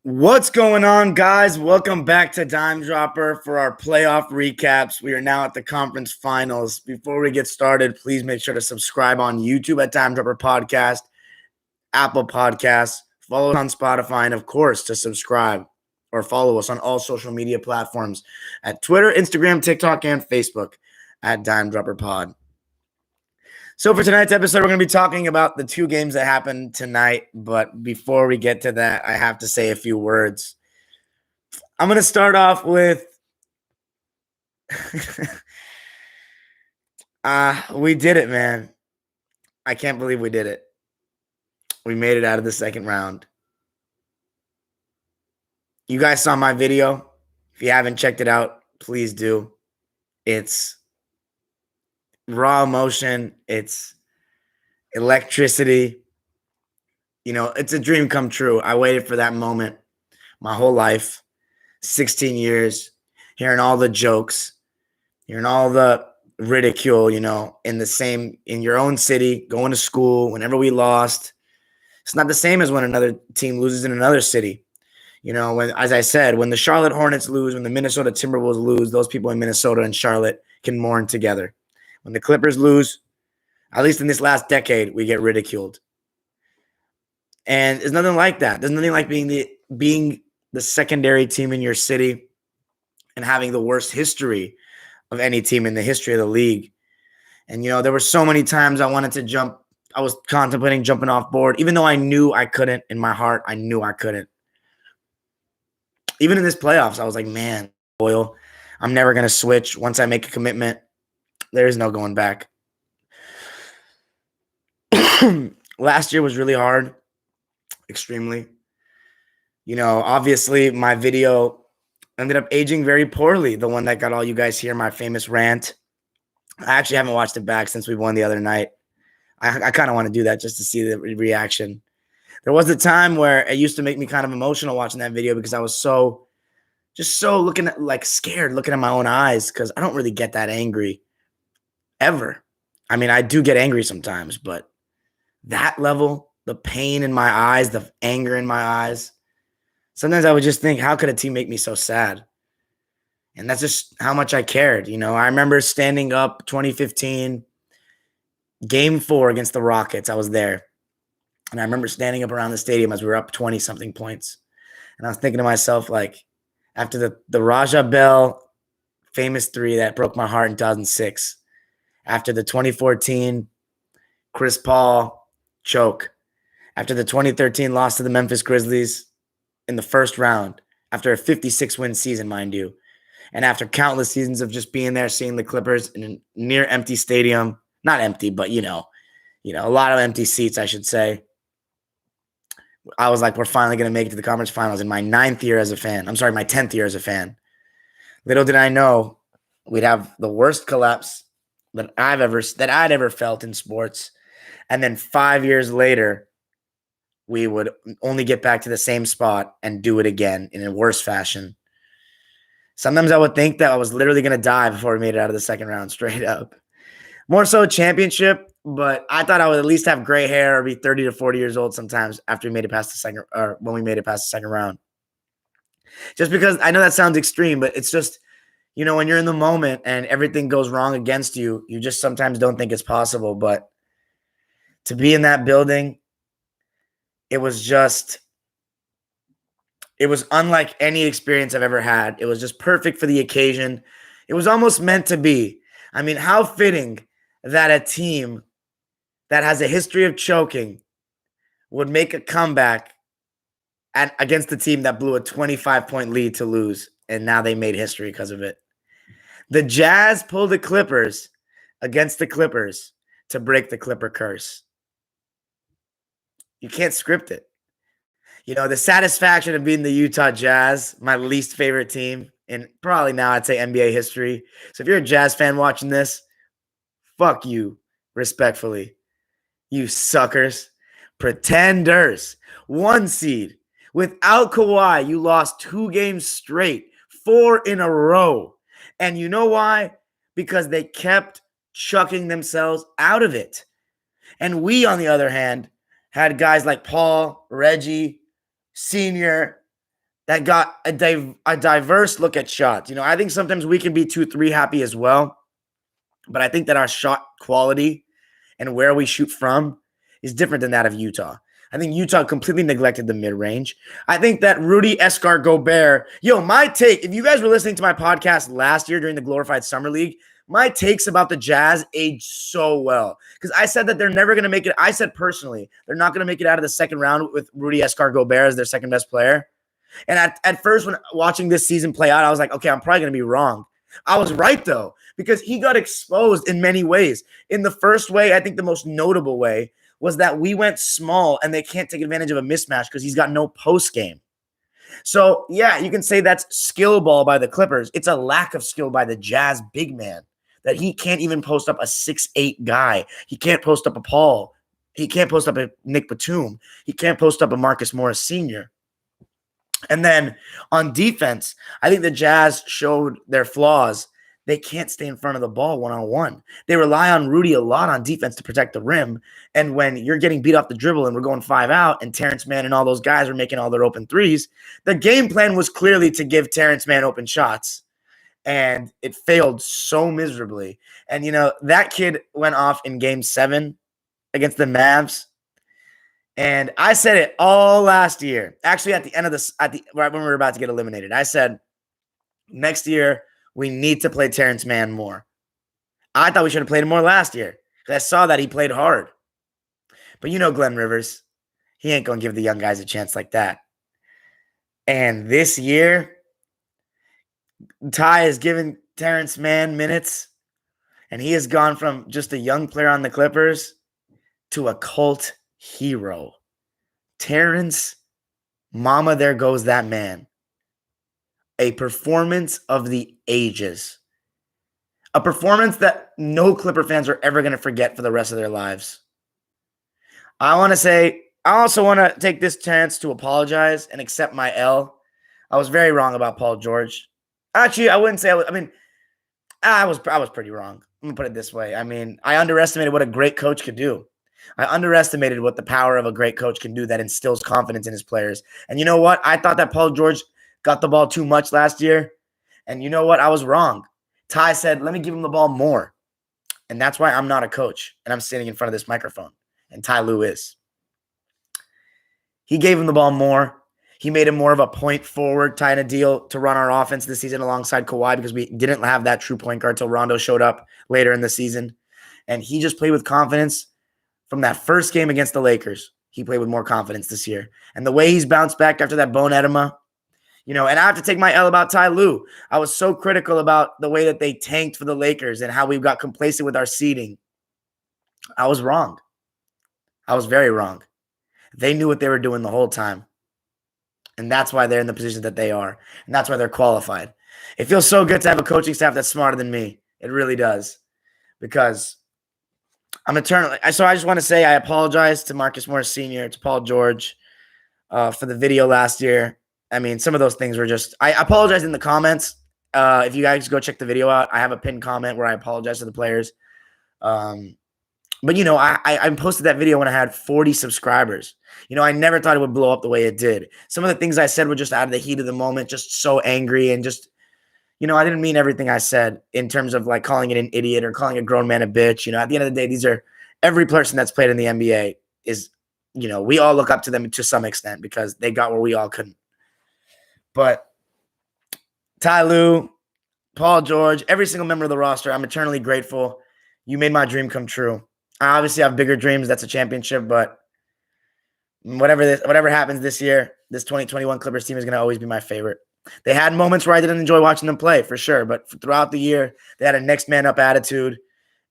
What's going on, guys? Welcome back to Dime Dropper for our playoff recaps. We are now at the conference finals. Before we get started, please make sure to subscribe on YouTube at Dime Dropper Podcast, Apple Podcasts, follow us on Spotify, and of course, to subscribe or follow us on all social media platforms at Twitter, Instagram, TikTok, and Facebook at Dime Dropper Pod. So for tonight's episode, we're going to be talking about the two games that happened tonight. But before we get to that, I have to say a few words. I'm going to start off with we did it, man. I can't believe we did it. We made it out of the second round. You guys saw my video. If you haven't checked it out, please do. It's raw emotion. It's electricity. You know, it's a dream come true. I waited for that moment my whole life, 16 years, hearing all the jokes, hearing all the ridicule, you know, in your own city, going to school, whenever we lost. It's not the same as when another team loses in another city. You know, as I said, when the Charlotte Hornets lose, when the Minnesota Timberwolves lose, those people in Minnesota and Charlotte can mourn together. When the Clippers lose, at least in this last decade, we get ridiculed. And there's nothing like that. There's nothing like being the secondary team in your city and having the worst history of any team in the history of the league. And, you know, there were so many times I wanted to jump. I was contemplating jumping off board, even though I knew I couldn't. In my heart, I knew I couldn't. Even in this playoffs, I was like, man, Boyle, I'm never going to switch. Once I make a commitment, there is no going back. Last year was really hard, extremely. You know, obviously, my video ended up aging very poorly, the one that got all you guys here, my famous rant. I actually haven't watched it back since we won the other night. I kind of want to do that just to see the reaction. There was a time where it used to make me kind of emotional watching that video because I was so looking at, like, scared, looking at my own eyes, because I don't really get that angry ever. I mean, I do get angry sometimes, but that level, the pain in my eyes, the anger in my eyes, sometimes I would just think, how could a team make me so sad? And that's just how much I cared. You know, I remember standing up 2015, Game 4 against the Rockets. I was there. And I remember standing up around the stadium as we were up 20-something points. And I was thinking to myself, like, after the Raja Bell famous three that broke my heart in 2006, after the 2014 Chris Paul choke, after the 2013 loss to the Memphis Grizzlies in the first round, after a 56-win season, mind you, and after countless seasons of just being there, seeing the Clippers in a near empty stadium, not empty, but, you know, a lot of empty seats, I should say. I was like, we're finally going to make it to the conference finals in my 10th year as a fan. Little did I know we'd have the worst collapse that I'd ever felt in sports. And then 5 years later, we would only get back to the same spot and do it again in a worse fashion. Sometimes I would think that I was literally going to die before we made it out of the second round, straight up. More so a championship, but I thought I would at least have gray hair or be 30 to 40 years old sometimes after we made it past the second, or when we made it past the second round. Just because I know that sounds extreme, but it's just, you know, when you're in the moment and everything goes wrong against you, you just sometimes don't think it's possible. But to be in that building, it was unlike any experience I've ever had. It was just perfect for the occasion. It was almost meant to be. I mean, how fitting that a team that has a history of choking would make a comeback against the team that blew a 25-point lead to lose, and now they made history because of it. The Jazz pulled the Clippers against the Clippers to break the Clipper curse. You can't script it. You know, the satisfaction of being the Utah Jazz, my least favorite team in probably now I'd say NBA history. So if you're a Jazz fan watching this, fuck you, respectfully. You suckers. Pretenders. 1 seed. Without Kawhi, you lost 2 games straight, 4 in a row. And you know why? Because they kept chucking themselves out of it. And we, on the other hand, had guys like Paul, Reggie, Senior, that got a diverse look at shots. I think sometimes we can be 2-3 happy as well. But I think that our shot quality and where we shoot from is different than that of Utah. I think Utah completely neglected the mid-range. I think that Rudy Gobert, my take, if you guys were listening to my podcast last year during the glorified summer league, my takes about the Jazz aged so well. Because I said that they're never going to make it. I said personally, they're not going to make it out of the second round with Rudy Gobert as their second best player. And at first, when watching this season play out, I was like, okay, I'm probably going to be wrong. I was right, though, because he got exposed in many ways. In the first way, I think the most notable way was that we went small and they can't take advantage of a mismatch because he's got no post game. So, yeah, you can say that's skill ball by the Clippers. It's a lack of skill by the Jazz big man that he can't even post up a 6'8" guy. He can't post up a Paul. He can't post up a Nick Batum. He can't post up a Marcus Morris Sr. And then on defense, I think the Jazz showed their flaws. They can't stay in front of the ball one-on-one. They rely on Rudy a lot on defense to protect the rim. And when you're getting beat off the dribble and we're going 5 out and Terrence Mann and all those guys are making all their open threes, the game plan was clearly to give Terrence Mann open shots. And it failed so miserably. And, that kid went off in game 7 against the Mavs. And I said it all last year. Actually, at the end of this, right when we were about to get eliminated, I said, next year, we need to play Terrence Mann more. I thought we should have played him more last year because I saw that he played hard. But Glen Rivers, he ain't going to give the young guys a chance like that. And this year, Ty has given Terrence Mann minutes, and he has gone from just a young player on the Clippers to a cult hero. Terrence, mama, there goes that man. A performance of the ages. A performance that no Clipper fans are ever going to forget for the rest of their lives. I also want to take this chance to apologize and accept my L. I was very wrong about Paul George. Actually, I wouldn't say I was pretty wrong. I'm going to put it this way. I underestimated what a great coach could do. I underestimated what the power of a great coach can do that instills confidence in his players. And you know what? I thought that Paul George got the ball too much last year. And you know what? I was wrong. Ty said, let me give him the ball more. And that's why I'm not a coach. And I'm sitting in front of this microphone. And Ty Lue is. He gave him the ball more. He made him more of a point forward, tying a deal to run our offense this season alongside Kawhi because we didn't have that true point guard till Rondo showed up later in the season. And he just played with confidence. From that first game against the Lakers, he played with more confidence this year. And the way he's bounced back after that bone edema, and I have to take my L about Ty Lue. I was so critical about the way that they tanked for the Lakers and how we got complacent with our seeding. I was wrong. I was very wrong. They knew what they were doing the whole time. And that's why they're in the position that they are. And that's why they're qualified. It feels so good to have a coaching staff that's smarter than me. It really does. Because I'm eternally. So I just want to say I apologize to Marcus Morris Sr., to Paul George for the video last year. Some of those things were just – I apologize in the comments. If you guys go check the video out, I have a pinned comment where I apologize to the players. But, I posted that video when I had 40 subscribers. I never thought it would blow up the way it did. Some of the things I said were just out of the heat of the moment, just so angry and just – I didn't mean everything I said in terms of like calling it an idiot or calling a grown man a bitch. At the end of the day, these are every person that's played in the NBA is, we all look up to them to some extent because they got where we all couldn't. But Ty Lue, Paul George, every single member of the roster, I'm eternally grateful. You made my dream come true. I obviously have bigger dreams. That's a championship, but whatever happens this year, this 2021 Clippers team is going to always be my favorite. They had moments where I didn't enjoy watching them play, for sure. But throughout the year, they had a next man up attitude,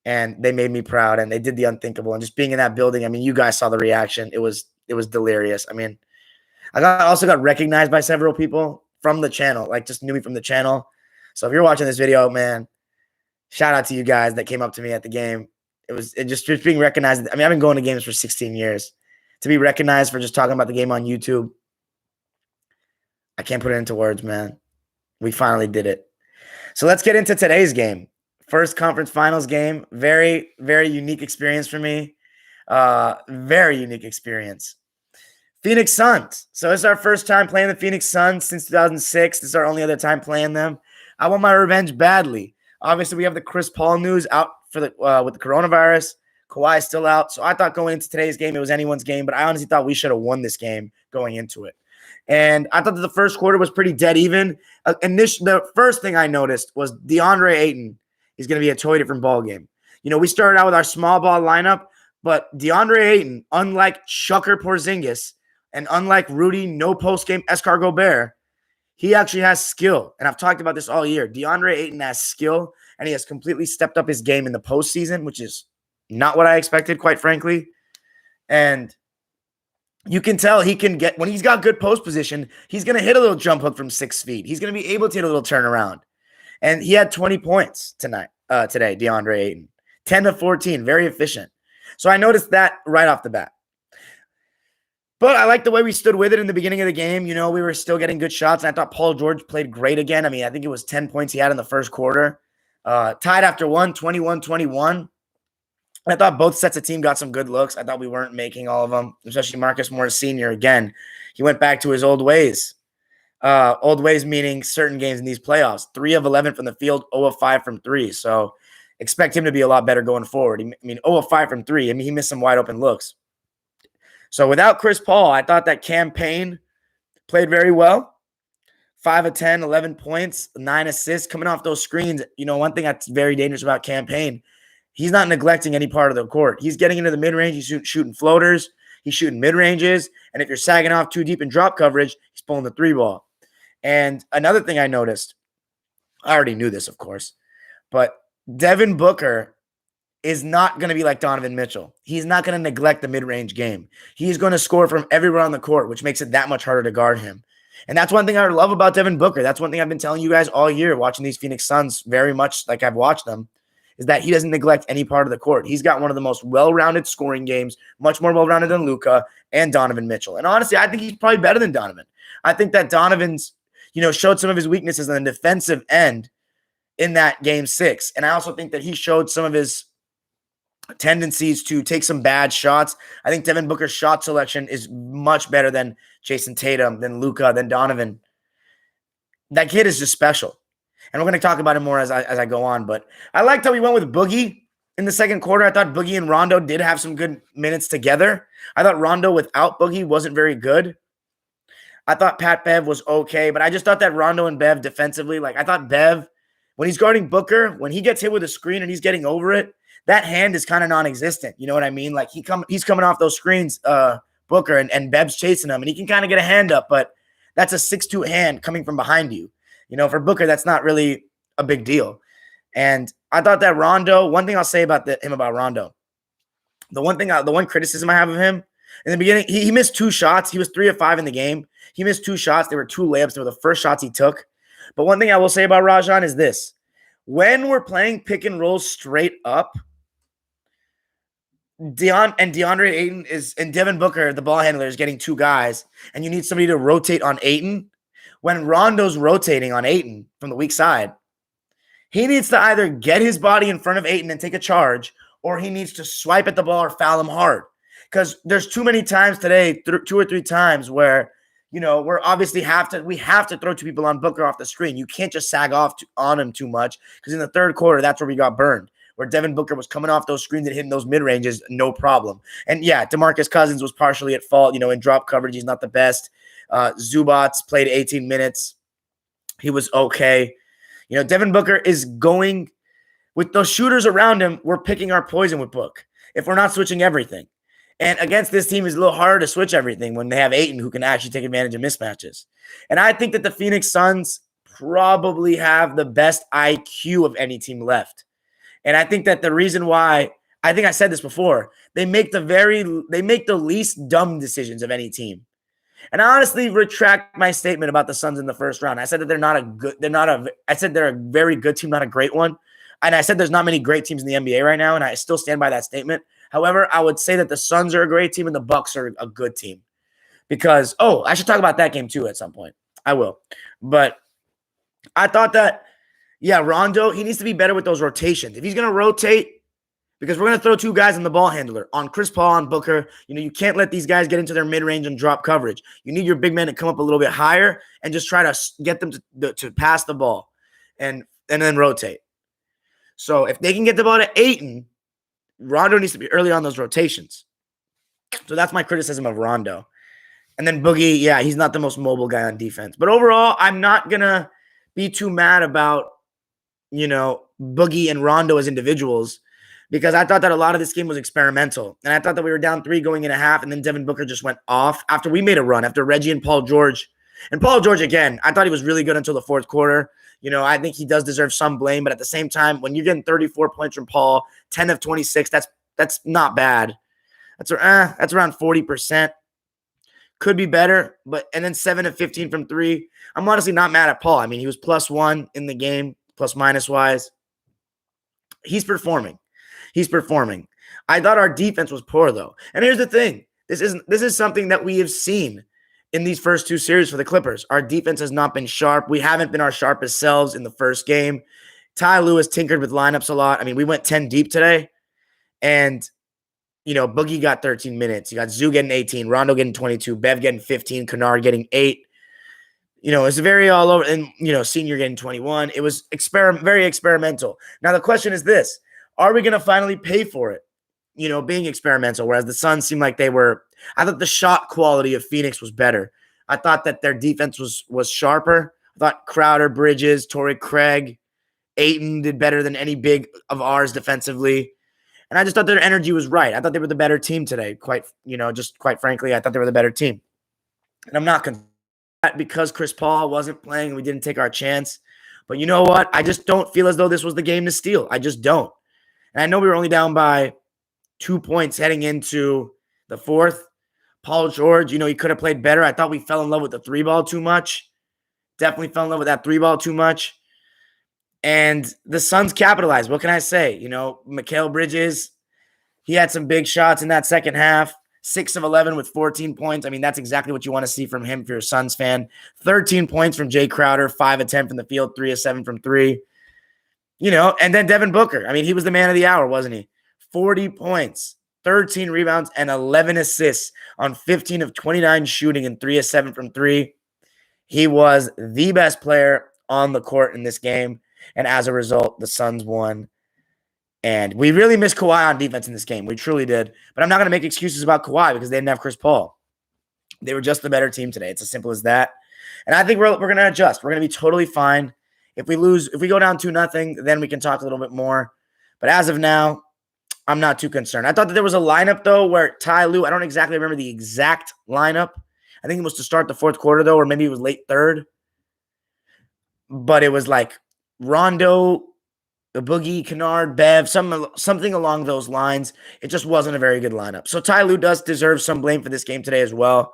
and they made me proud, and they did the unthinkable. And just being in that building, you guys saw the reaction. It was delirious. I also got recognized by several people from the channel, like just knew me from the channel. So if you're watching this video, man, shout out to you guys that came up to me at the game. It just being recognized. I've been going to games for 16 years. To be recognized for just talking about the game on YouTube, I can't put it into words, man. We finally did it. So let's get into today's game. First conference finals game. Very, very unique experience for me. Very unique experience. Phoenix Suns. So it's our first time playing the Phoenix Suns since 2006. This is our only other time playing them. I want my revenge badly. Obviously, we have the Chris Paul news out for the with the coronavirus. Kawhi is still out. So I thought going into today's game, it was anyone's game, but I honestly thought we should have won this game going into it. And I thought that the first quarter was pretty dead even. The first thing I noticed was DeAndre Ayton is going to be a totally different ball game. You know, we started out with our small ball lineup, but DeAndre Ayton, unlike Chucker Porzingis and unlike Rudy, no post-game Escargot-Gobert, he actually has skill. And I've talked about this all year. DeAndre Ayton has skill, and he has completely stepped up his game in the postseason, which is not what I expected, quite frankly. And you can tell he can get, when he's got good post position, he's going to hit a little jump hook from 6 feet. He's going to be able to hit a little turnaround. And he had 20 points today, DeAndre Ayton. 10 to 14, very efficient. So I noticed that right off the bat. But I like the way we stood with it in the beginning of the game. You know, we were still getting good shots, and I thought Paul George played great again. I mean, I think it was 10 points he had in the first quarter. Tied after one, 21-21. I thought both sets of team got some good looks. I thought we weren't making all of them, especially Marcus Morris Sr. Again, he went back to his old ways. Old ways meaning certain games in these playoffs. 3 of 11 from the field, 0 of 5 from 3. So expect him to be a lot better going forward. 0 of 5 from 3. I mean, he missed some wide open looks. So without Chris Paul, I thought that Cam Payne played very well. 5 of 10, 11 points, 9 assists coming off those screens. You know, one thing that's very dangerous about Cam Payne, he's not neglecting any part of the court. He's getting into the mid-range. He's shooting floaters. He's shooting mid-ranges. And if you're sagging off too deep in drop coverage, he's pulling the 3-ball. And another thing I noticed, I already knew this, of course, but Devin Booker is not going to be like Donovan Mitchell. He's not going to neglect the mid-range game. He's going to score from everywhere on the court, which makes it that much harder to guard him. And that's one thing I love about Devin Booker. That's one thing I've been telling you guys all year, watching these Phoenix Suns very much like I've watched them, is that he doesn't neglect any part of the court. He's got one of the most well-rounded scoring games, much more well-rounded than Luka and Donovan Mitchell. And honestly, I think he's probably better than Donovan. I think that Donovan's, showed some of his weaknesses on the defensive end in that game 6. And I also think that he showed some of his tendencies to take some bad shots. I think Devin Booker's shot selection is much better than Jason Tatum, than Luka, than Donovan. That kid is just special. And we're going to talk about it more as I go on. But I liked how we went with Boogie in the second quarter. I thought Boogie and Rondo did have some good minutes together. I thought Rondo without Boogie wasn't very good. I thought Pat Bev was okay, but I just thought that Rondo and Bev defensively, I thought Bev, when he's guarding Booker, when he gets hit with a screen and he's getting over it, that hand is kind of non-existent. You know what I mean? He's coming off those screens, Booker, and Bev's chasing him, and he can kind of get a hand up, but that's a 6'2" hand coming from behind you. For Booker, that's not really a big deal. And I thought that Rondo, one thing I'll say about him about Rondo, the one criticism I have of him, in the beginning, he missed 2 shots. He was 3 of 5 in the game. He missed 2 shots. They were 2 layups. They were the first shots he took. But one thing I will say about Rajon is this. When we're playing pick and roll straight up, DeAndre Ayton and Devin Booker, the ball handler, is getting 2 guys, and you need somebody to rotate on Ayton. When Rondo's rotating on Ayton from the weak side, he needs to either get his body in front of Ayton and take a charge, or he needs to swipe at the ball or foul him hard. Because there's too many times today, 2 or 3 times where, we're obviously we have to throw 2 people on Booker off the screen. You can't just sag off on him too much, because in the third quarter, that's where we got burned, where Devin Booker was coming off those screens and hitting those mid-ranges, no problem. And yeah, DeMarcus Cousins was partially at fault. In drop coverage, he's not the best. Zubats played 18 minutes. He was okay. Devin Booker is going with those shooters around him. We're picking our poison with Book if we're not switching everything. And against this team, it's a little harder to switch everything when they have Ayton who can actually take advantage of mismatches. And I think that the Phoenix Suns probably have the best IQ of any team left. And I think that the reason why, I think I said this before, they make the least dumb decisions of any team. And I honestly retract my statement about the Suns in the first round. I said that I said they're a very good team, not a great one. And I said there's not many great teams in the NBA right now, and I still stand by that statement. However, I would say that the Suns are a great team and the Bucks are a good team. Because, I should talk about that game too at some point. I will. But I thought that, yeah, Rondo, he needs to be better with those rotations. If he's going to rotate, because we're going to throw two guys on the ball handler, on Chris Paul and Booker. You can't let these guys get into their mid-range and drop coverage. You need your big man to come up a little bit higher and just try to get them to pass the ball and then rotate. So if they can get the ball to Ayton, Rondo needs to be early on those rotations. So that's my criticism of Rondo. And then Boogie, yeah, he's not the most mobile guy on defense. But overall, I'm not going to be too mad about, Boogie and Rondo as individuals, because I thought that a lot of this game was experimental. And I thought that we were down 3 going in a half, and then Devin Booker just went off after we made a run, after Reggie and Paul George. And Paul George, again, I thought he was really good until the fourth quarter. I think he does deserve some blame, but at the same time, when you're getting 34 points from Paul, 10 of 26, that's not bad. That's around 40%. Could be better, and then 7 of 15 from 3. I'm honestly not mad at Paul. I mean, he was +1 in the game, plus-minus wise. He's performing. I thought our defense was poor, though. And here's the thing. This is something that we have seen in these first 2 series for the Clippers. Our defense has not been sharp. We haven't been our sharpest selves in the first game. Ty Lue tinkered with lineups a lot. I mean, we went 10 deep today, and Boogie got 13 minutes. You got Zoo getting 18, Rondo getting 22, Bev getting 15, Kennard getting 8. It's very all over. And, Senior getting 21. It was very experimental. Now, the question is this. Are we going to finally pay for it, being experimental? Whereas the Suns seemed like they were – I thought the shot quality of Phoenix was better. I thought that their defense was sharper. I thought Crowder, Bridges, Torrey Craig, Ayton did better than any big of ours defensively. And I just thought their energy was right. I thought they were the better team today. Quite frankly, I thought they were the better team. And I'm not concerned because Chris Paul wasn't playing and we didn't take our chance. But you know what? I just don't feel as though this was the game to steal. I just don't. And I know we were only down by 2 points heading into the fourth. Paul George, he could have played better. I thought we fell in love with the 3-ball too much. Definitely fell in love with that 3-ball too much. And the Suns capitalized. What can I say? Mikal Bridges, he had some big shots in that second half. 6 of 11 with 14 points. I mean, that's exactly what you want to see from him if you're a Suns fan. 13 points from Jay Crowder, 5 of 10 from the field, 3 of 7 from 3. And then Devin Booker. I mean, he was the man of the hour, wasn't he? 40 points, 13 rebounds, and 11 assists on 15 of 29 shooting and 3 of 7 from 3. He was the best player on the court in this game. And as a result, the Suns won. And we really missed Kawhi on defense in this game. We truly did. But I'm not going to make excuses about Kawhi because they didn't have Chris Paul. They were just the better team today. It's as simple as that. And I think we're going to adjust. We're going to be totally fine. If we go down 2-0, then we can talk a little bit more. But as of now, I'm not too concerned. I thought that there was a lineup, though, where Ty Lue, I don't exactly remember the exact lineup. I think it was to start the fourth quarter, though, or maybe it was late third. But it was like Rondo, Boogie, Kennard, Bev, something along those lines. It just wasn't a very good lineup. So Ty Lue does deserve some blame for this game today as well.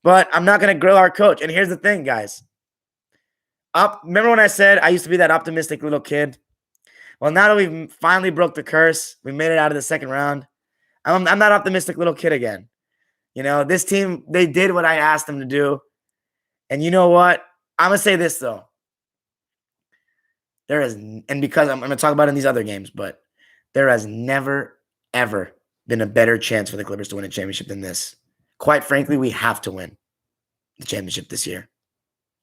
But I'm not going to grill our coach. And here's the thing, guys. Remember when I said I used to be that optimistic little kid? Well, now that we've finally broke the curse, we made it out of the second round, I'm that optimistic little kid again. This team, they did what I asked them to do. And you know what? I'm going to say this, though. Because I'm going to talk about it in these other games, but there has never, ever been a better chance for the Clippers to win a championship than this. Quite frankly, we have to win the championship this year.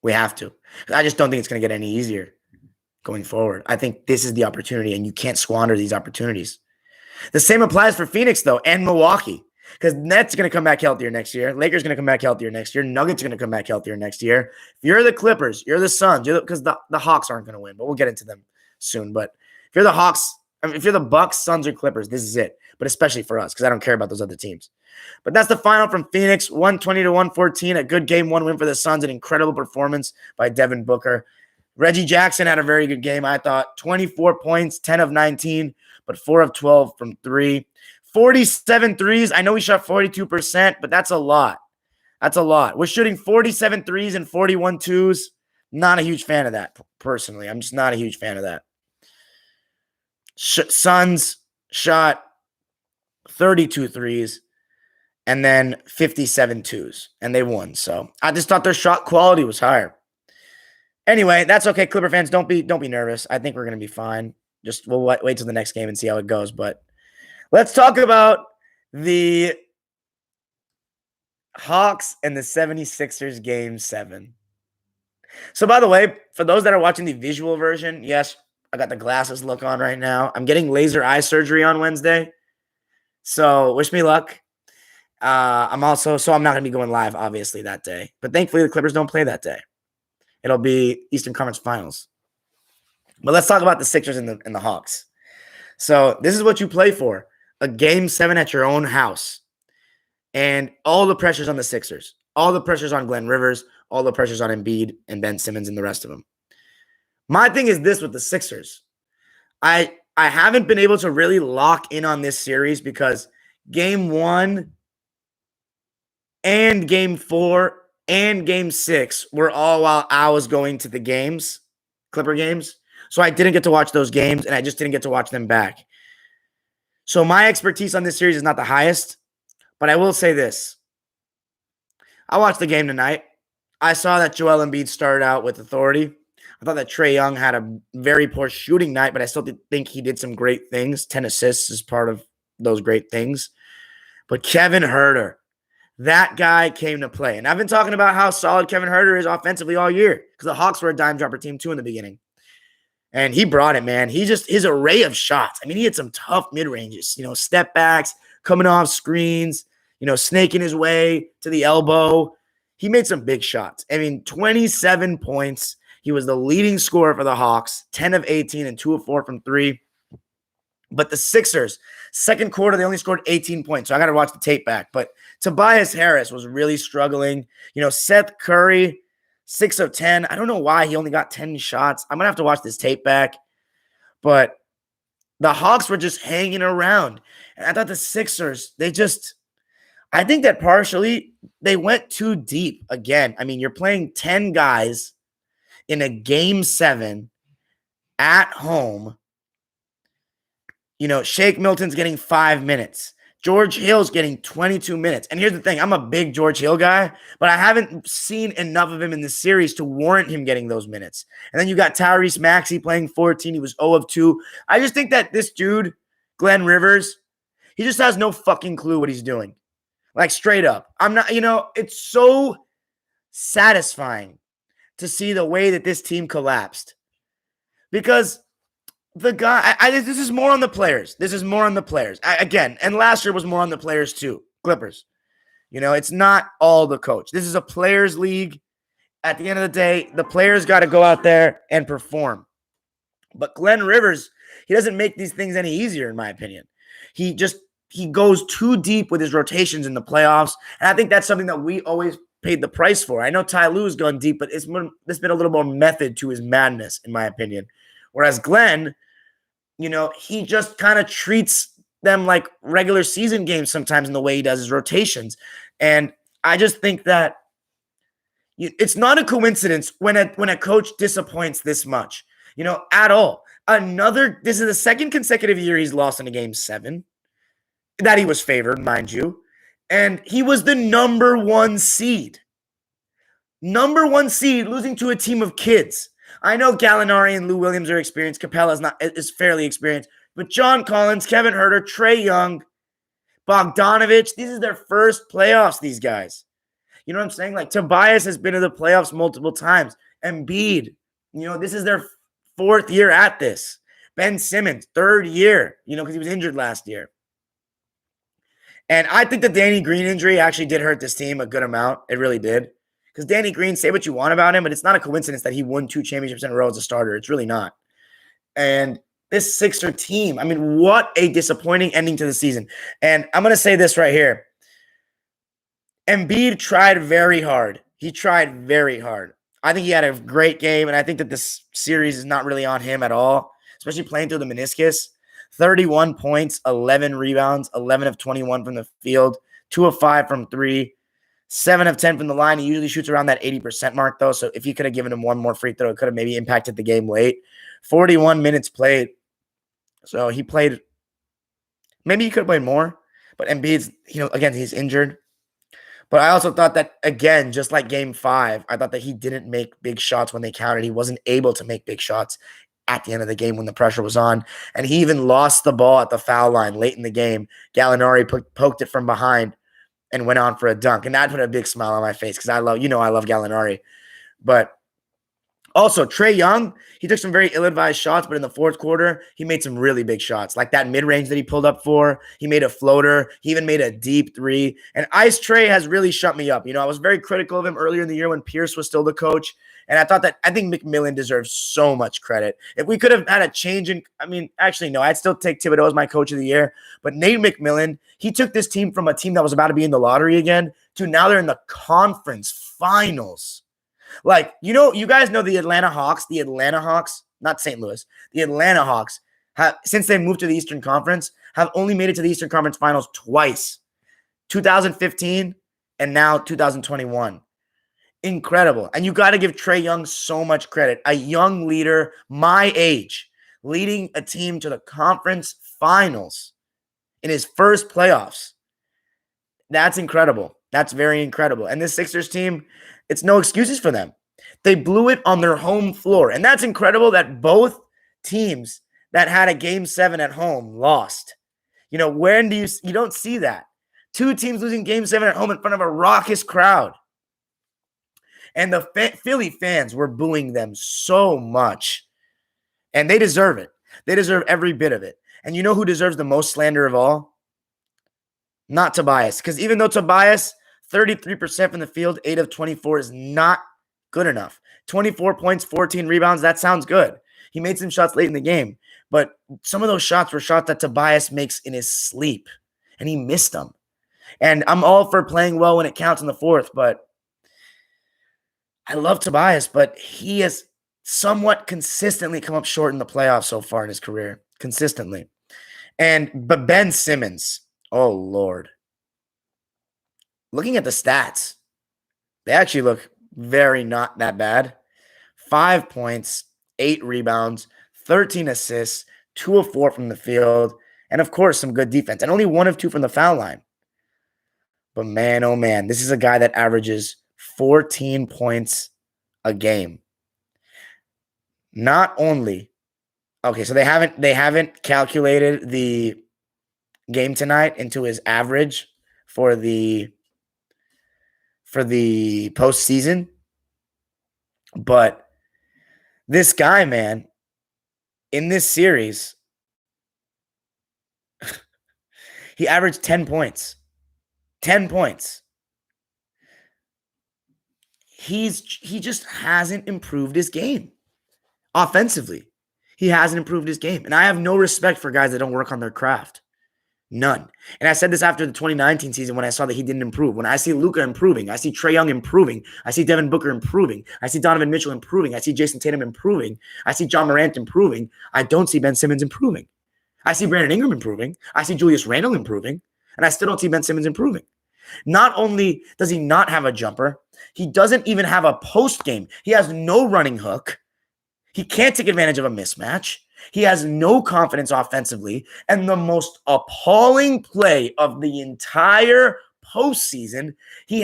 We have to. I just don't think it's going to get any easier going forward. I think this is the opportunity, and you can't squander these opportunities. The same applies for Phoenix, though, and Milwaukee, because Nets going to come back healthier next year. Lakers going to come back healthier next year. Nuggets going to come back healthier next year. If you're the Clippers, you're the Suns, because the Hawks aren't going to win, but we'll get into them soon. But if you're the Hawks, if you're the Bucks, Suns, or Clippers, this is it. But especially for us, because I don't care about those other teams. But that's the final from Phoenix, 120-114. A good game, 1 win for the Suns. An incredible performance by Devin Booker. Reggie Jackson had a very good game, I thought. 24 points, 10 of 19, but 4 of 12 from 3. 47 threes. I know we shot 42%, but that's a lot. That's a lot. We're shooting 47 threes and 41 twos. Not a huge fan of that, personally. I'm just not a huge fan of that. Suns shot 32 threes and then 57 twos, and they won. So I just thought their shot quality was higher. Anyway, that's okay. Clipper fans, don't be nervous. I think we're gonna be fine. Just we'll wait till the next game and see how it goes. But let's talk about the Hawks and the 76ers game 7. So by the way, for those that are watching the visual version, yes, I got the glasses look on right now. I'm getting laser eye surgery on Wednesday. So wish me luck. I'm not going to be going live, obviously, that day. But thankfully, the Clippers don't play that day. It'll be Eastern Conference Finals. But let's talk about the Sixers and the Hawks. So this is what you play for. A game 7 at your own house. And all the pressure's on the Sixers. All the pressure's on Glen Rivers. All the pressure's on Embiid and Ben Simmons and the rest of them. My thing is this with the Sixers. I haven't been able to really lock in on this series because game 1 and game 4 and game 6 were all while I was going to the games, Clipper games. So I didn't get to watch those games, and I just didn't get to watch them back. So my expertise on this series is not the highest, but I will say this. I watched the game tonight. I saw that Joel Embiid started out with authority. I thought that Trae Young had a very poor shooting night, but I still think he did some great things. 10 assists is part of those great things. But Kevin Huerter, that guy came to play. And I've been talking about how solid Kevin Huerter is offensively all year because the Hawks were a dime dropper team too in the beginning. And he brought it, man. His array of shots. I mean, he had some tough mid-ranges, step backs, coming off screens, snaking his way to the elbow. He made some big shots. I mean, 27 points. He was the leading scorer for the Hawks, 10 of 18 and 2 of 4 from 3. But the Sixers, second quarter, they only scored 18 points. So I got to watch the tape back. But Tobias Harris was really struggling. Seth Curry, 6 of 10. I don't know why he only got 10 shots. I'm going to have to watch this tape back. But the Hawks were just hanging around. And I thought the Sixers, I think that partially they went too deep again. I mean, you're playing 10 guys in a game 7 at home. Shake Milton's getting 5 minutes. George Hill's getting 22 minutes. And here's the thing. I'm a big George Hill guy, but I haven't seen enough of him in this series to warrant him getting those minutes. And then you got Tyrese Maxey playing 14. He was 0 of 2. I just think that this dude, Glen Rivers, he just has no fucking clue what he's doing. Like, straight up. It's so satisfying to see the way that this team collapsed. Because the guy, this is more on the players. Again, and last year was more on the players too. Clippers. It's not all the coach. This is a players league. At the end of the day, the players got to go out there and perform. But Glen Rivers, he doesn't make these things any easier, in my opinion. He goes too deep with his rotations in the playoffs. And I think that's something that we always paid the price for. I know Ty Lue's gone deep, but there's been a little more method to his madness, in my opinion. Whereas Glen, he just kind of treats them like regular season games sometimes in the way he does his rotations. And I just think that it's not a coincidence when a coach disappoints this much, at all. This is the second consecutive year he's lost in a game 7 that he was favored, mind you. And he was the number 1 seed. Number 1 seed losing to a team of kids. I know Gallinari and Lou Williams are experienced. Capella is fairly experienced. But John Collins, Kevin Huerter, Trae Young, Bogdanovich, these are their first playoffs, these guys. You know what I'm saying? Like, Tobias has been to the playoffs multiple times. Embiid, this is their 4th year at this. Ben Simmons, 3rd year, because he was injured last year. And I think the Danny Green injury actually did hurt this team a good amount. It really did. Because Danny Green, say what you want about him, but it's not a coincidence that he won 2 championships in a row as a starter. It's really not. And this Sixer team, I mean, what a disappointing ending to the season. And I'm going to say this right here. Embiid tried very hard. He tried very hard. I think he had a great game, and I think that this series is not really on him at all, especially playing through the meniscus. 31 points, 11 rebounds, 11 of 21 from the field, 2 of 5 from 3. 7 of 10 from the line. He usually shoots around that 80% mark, though. So if you could have given him one more free throw, it could have maybe impacted the game late. 41 minutes played. So he played. Maybe he could have played more. But Embiid's, again, he's injured. But I also thought that, again, just like game 5, I thought that he didn't make big shots when they counted. He wasn't able to make big shots at the end of the game when the pressure was on. And he even lost the ball at the foul line late in the game. Gallinari poked it from behind and went on for a dunk. And that put a big smile on my face because I love Gallinari. But also, Trae Young, he took some very ill-advised shots, but in the fourth quarter, he made some really big shots. Like that mid-range that he pulled up for. He made a floater. He even made a deep three. And Ice Trae has really shut me up. I was very critical of him earlier in the year when Pierce was still the coach. And I think McMillan deserves so much credit. If we could have had a change actually, no, I'd still take Thibodeau as my coach of the year. But Nate McMillan, he took this team from a team that was about to be in the lottery again to now they're in the conference finals. Like, you guys know the Atlanta Hawks, not St. Louis, the Atlanta Hawks, since they moved to the Eastern Conference, have only made it to the Eastern Conference Finals twice, 2015 and now 2021. Incredible. And you got to give Trae Young so much credit. A young leader, my age, leading a team to the conference finals in his first playoffs. That's incredible. That's very incredible. And this Sixers team, it's no excuses for them. They blew it on their home floor. And that's incredible that both teams that had a game 7 at home lost. When you don't see that. 2 teams losing game 7 at home in front of a raucous crowd. And the Philly fans were booing them so much. And they deserve it. They deserve every bit of it. And you know who deserves the most slander of all? Not Tobias. Because even though Tobias, 33% from the field, 8 of 24 is not good enough. 24 points, 14 rebounds, that sounds good. He made some shots late in the game. But some of those shots were shots that Tobias makes in his sleep. And he missed them. And I'm all for playing well when it counts in the fourth, but I love Tobias, but he has somewhat consistently come up short in the playoffs so far in his career. Consistently. But Ben Simmons, oh Lord. Looking at the stats, they actually look very not that bad. 5 points, 8 rebounds, 13 assists, 2 of 4 from the field, and of course some good defense, and only 1 of 2 from the foul line. But man, oh man, this is a guy that averages 14 points a game. Not only, okay, so they haven't calculated the game tonight into his average for the postseason, but this guy, man, in this series, he averaged 10 points. 10 points. He just hasn't improved his game. Offensively, he hasn't improved his game. And I have no respect for guys that don't work on their craft. None. And I said this after the 2019 season when I saw that he didn't improve. When I see Luka improving, I see Trae Young improving, I see Devin Booker improving, I see Donovan Mitchell improving, I see Jason Tatum improving, I see John Morant improving, I don't see Ben Simmons improving. I see Brandon Ingram improving, I see Julius Randle improving, and I still don't see Ben Simmons improving. Not only does he not have a jumper, he doesn't even have a post game. He has no running hook. He can't take advantage of a mismatch. He has no confidence offensively. And the most appalling play of the entire postseason, he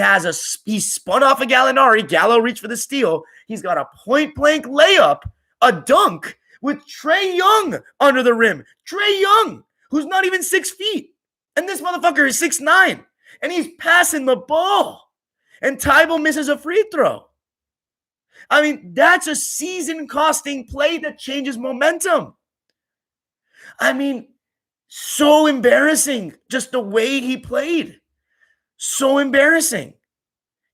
spun off a Gallinari. Gallo reached for the steal. He's got a point-blank layup, a dunk with Trae Young under the rim. Trae Young, who's not even 6 feet. And this motherfucker is 6'9". And he's passing the ball. And Tybal misses a free throw. I mean, that's a season-costing play that changes momentum. I mean, so embarrassing, just the way he played. So embarrassing.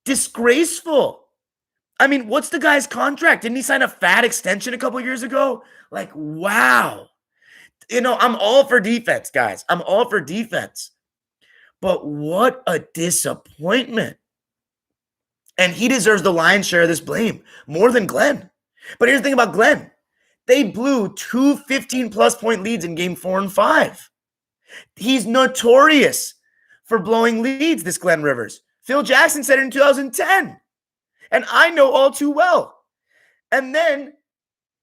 Disgraceful. I mean, what's the guy's contract? Didn't he sign a fat extension a couple years ago? Like, wow. I'm all for defense, guys. I'm all for defense. But what a disappointment. And he deserves the lion's share of this blame, more than Glen. But here's the thing about Glen. They blew 2 15-plus point leads in game 4 and 5. He's notorious for blowing leads, this Glen Rivers. Phil Jackson said it in 2010. And I know all too well. And then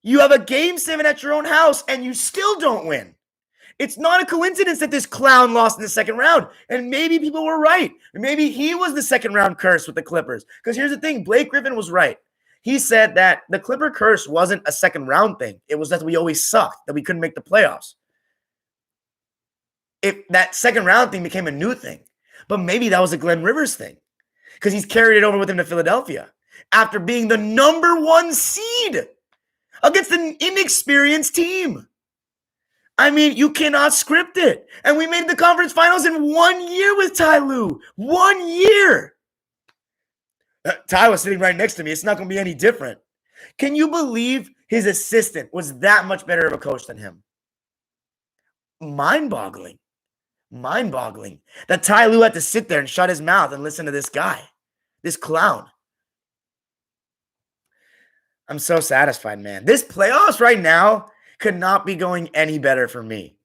you have a game 7 at your own house and you still don't win. It's not a coincidence that this clown lost in the second round. And maybe people were right. Maybe he was the second round curse with the Clippers. Because here's the thing, Blake Griffin was right. He said that the Clipper curse wasn't a second round thing. It was that we always sucked, that we couldn't make the playoffs. If that second round thing became a new thing. But maybe that was a Glen Rivers thing. Because he's carried it over with him to Philadelphia. After being the number 1 seed against an inexperienced team. I mean, you cannot script it. And we made the conference finals in 1 year with Ty Lue. 1 year. Ty was sitting right next to me. It's not going to be any different. Can you believe his assistant was that much better of a coach than him? Mind-boggling. Mind-boggling. That Ty Lue had to sit there and shut his mouth and listen to this guy. This clown. I'm so satisfied, man. This playoffs right now could not be going any better for me.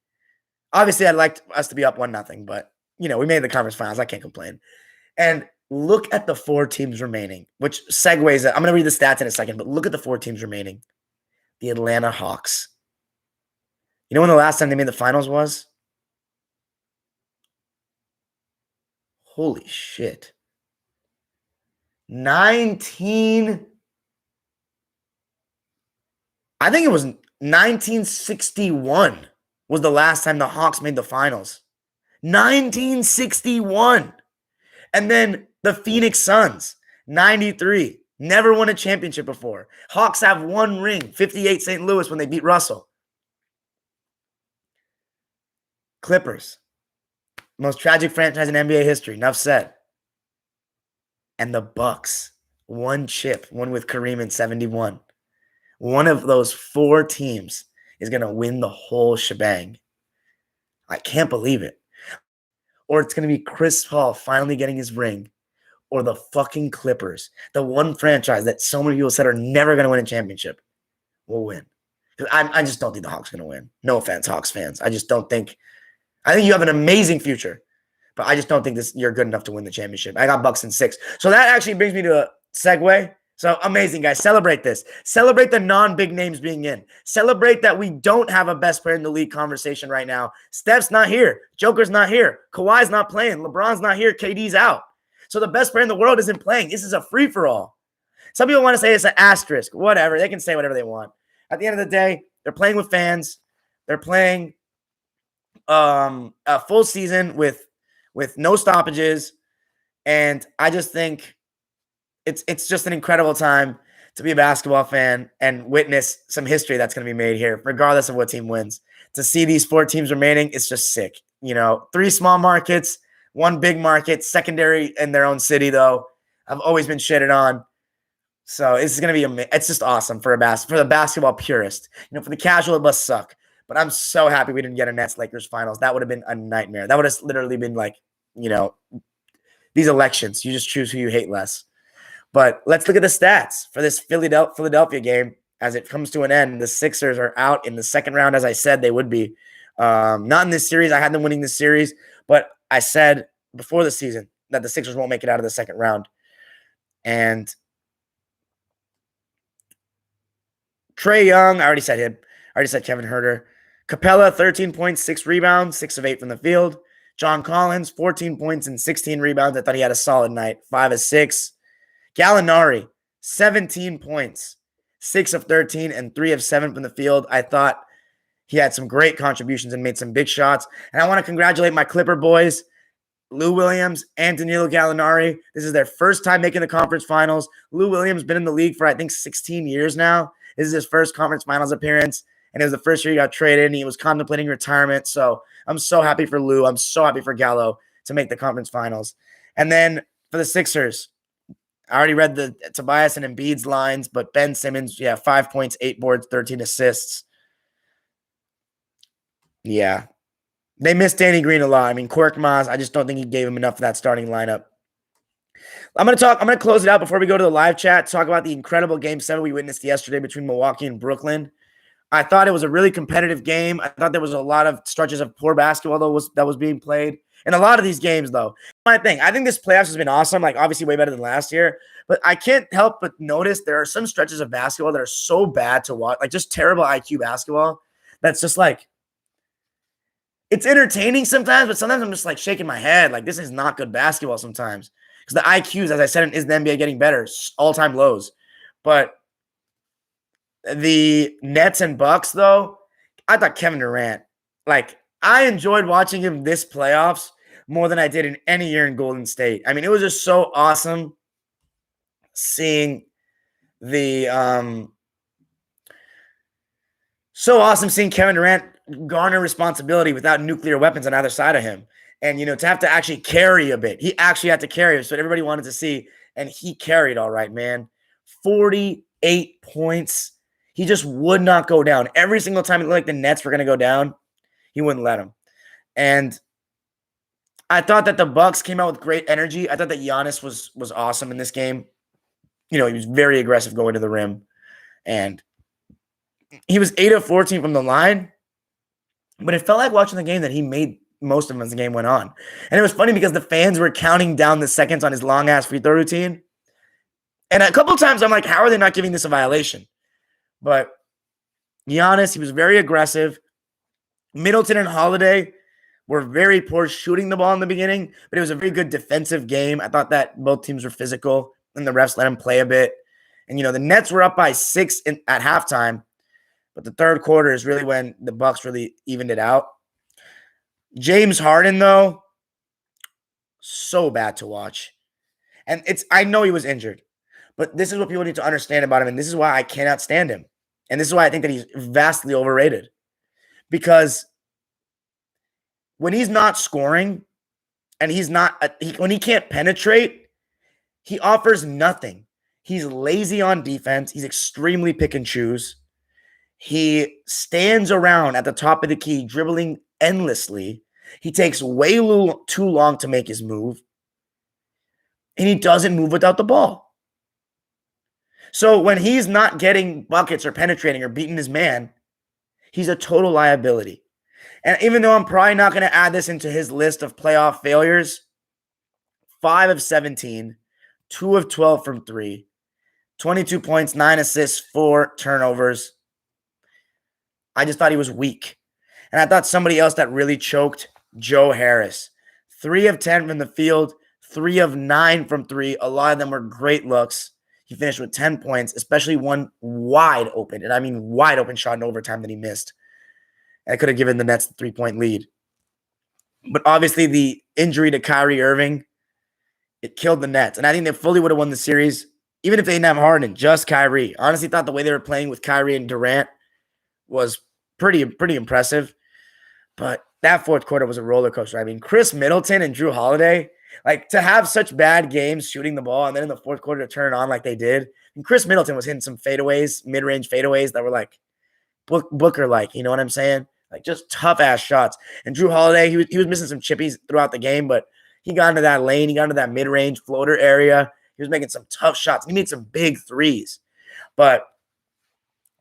Obviously, I'd like us to be up 1-0, but, we made the conference finals. I can't complain. And look at the 4 teams remaining, which segues. I'm going to read the stats in a second, but look at the 4 teams remaining. The Atlanta Hawks. You know when the last time they made the finals was? Holy shit. 1961 was the last time the Hawks made the finals. 1961. And then the Phoenix Suns, 93. Never won a championship before. Hawks have 1 ring, 58 St. Louis when they beat Russell. Clippers, most tragic franchise in NBA history. Enough said. And the Bucks, 1 chip, one with Kareem in 71. One of those 4 teams is going to win the whole shebang. I can't believe it. Or it's going to be Chris Paul finally getting his ring. Or the fucking Clippers, the one franchise that so many people said are never going to win a championship, will win. I just don't think the Hawks are going to win. No offense, Hawks fans. I just don't think. I think you have an amazing future. But I just don't think you're good enough to win the championship. I got Bucks in 6. So that actually brings me to a segue. So amazing, guys. Celebrate this. Celebrate the non-big names being in. Celebrate that we don't have a best player in the league conversation right now. Steph's not here. Joker's not here. Kawhi's not playing. LeBron's not here. KD's out. So the best player in the world isn't playing. This is a free-for-all. Some people want to say it's an asterisk. Whatever. They can say whatever they want. At the end of the day, they're playing with fans. They're playing a full season with no stoppages. And I just think it's just an incredible time to be a basketball fan and witness some history that's going to be made here, regardless of what team wins. To see these 4 teams remaining, it's just sick. 3 small markets, 1 big market, secondary in their own city, though. I've always been shitted on. So this is going to be it's just awesome for the basketball purist. For the casual, it must suck. But I'm so happy we didn't get a Nets-Lakers finals. That would have been a nightmare. That would have literally been like, these elections. You just choose who you hate less. But let's look at the stats for this Philadelphia game as it comes to an end. The Sixers are out in the second round, as I said they would be. Not in this series. I had them winning this series. But I said before the season that the Sixers won't make it out of the second round. And Trae Young, I already said him. I already said Kevin Huerter. Capella, 13 points, 6 rebounds, 6 of 8 from the field. John Collins, 14 points and 16 rebounds. I thought he had a solid night, 5 of 6. Gallinari, 17 points, 6 of 13 and 3 of 7 from the field. I thought he had some great contributions and made some big shots. And I want to congratulate my Clipper boys, Lou Williams and Danilo Gallinari. This is their first time making the conference finals. Lou Williams has been in the league for, I think, 16 years now. This is his first conference finals appearance. And it was the first year he got traded, and he was contemplating retirement. So I'm so happy for Lou. I'm so happy for Gallo to make the conference finals. And then for the Sixers, I already read the Tobias and Embiid's lines, but Ben Simmons, 5 points, 8 boards, 13 assists. Yeah. They missed Danny Green a lot. I mean, Korkmaz, I just don't think he gave him enough for that starting lineup. I'm going to close it out before we go to the live chat, talk about the incredible Game 7 we witnessed yesterday between Milwaukee and Brooklyn. I thought it was a really competitive game. I thought there was a lot of stretches of poor basketball that was being played. In a lot of these games, though, I think this playoffs has been awesome, like obviously way better than last year. But I can't help but notice there are some stretches of basketball that are so bad to watch, like just terrible IQ basketball. That's just like, it's entertaining sometimes, but sometimes I'm just like shaking my head. Like, this is not good basketball sometimes. Because the IQs, as I said, is the NBA getting better, all-time lows. But the Nets and Bucks, though, I thought Kevin Durant, like, I enjoyed watching him this playoffs more than I did in any year in Golden State. I mean, it was just so awesome seeing the Kevin Durant garner responsibility without nuclear weapons on either side of him. And, to have to actually carry a bit. He actually had to carry it. So everybody wanted to see. And he carried all right, man. 48 points. He just would not go down. Every single time it looked like the Nets were going to go down, he wouldn't let them. And I thought that the Bucks came out with great energy. I thought that Giannis was awesome in this game. He was very aggressive going to the rim. And he was 8 of 14 from the line. But it felt like watching the game that he made most of them as the game went on. And it was funny because the fans were counting down the seconds on his long-ass free throw routine. And a couple of times I'm like, how are they not giving this a violation? But Giannis, he was very aggressive. Middleton and Holiday were very poor shooting the ball in the beginning, but it was a very good defensive game. I thought that both teams were physical, and the refs let them play a bit. And, the Nets were up by 6 at halftime, but the third quarter is really when the Bucks really evened it out. James Harden, though, so bad to watch. And I know he was injured, but this is what people need to understand about him, and this is why I cannot stand him. And this is why I think that he's vastly overrated. Because when he's not scoring and when he can't penetrate, he offers nothing. He's lazy on defense. He's extremely pick and choose. He stands around at the top of the key, dribbling endlessly. He takes way too long to make his move. And he doesn't move without the ball. So when he's not getting buckets or penetrating or beating his man, he's a total liability. And even though I'm probably not going to add this into his list of playoff failures, 5 of 17, 2 of 12 from 3, 22 points, 9 assists, 4 turnovers. I just thought he was weak. And I thought somebody else that really choked, Joe Harris. 3 of 10 from the field, 3 of 9 from 3. A lot of them were great looks. He finished with 10 points, especially one wide open, and I mean wide open shot in overtime that he missed. And I could have given the Nets the 3-point lead. But obviously the injury to Kyrie Irving, it killed the Nets. And I think they fully would have won the series, even if they didn't have Harden, just Kyrie. Honestly thought the way they were playing with Kyrie and Durant was pretty impressive. But that fourth quarter was a roller coaster. I mean, Chris Middleton and Drew Holiday, like, to have such bad games shooting the ball and then in the fourth quarter to turn it on like they did. And Chris Middleton was hitting some fadeaways, mid-range fadeaways that were like Booker-like, you know what I'm saying? Like, just tough-ass shots. And Drew Holiday, he was missing some chippies throughout the game, but he got into that lane. He got into that mid-range floater area. He was making some tough shots. He made some big threes. But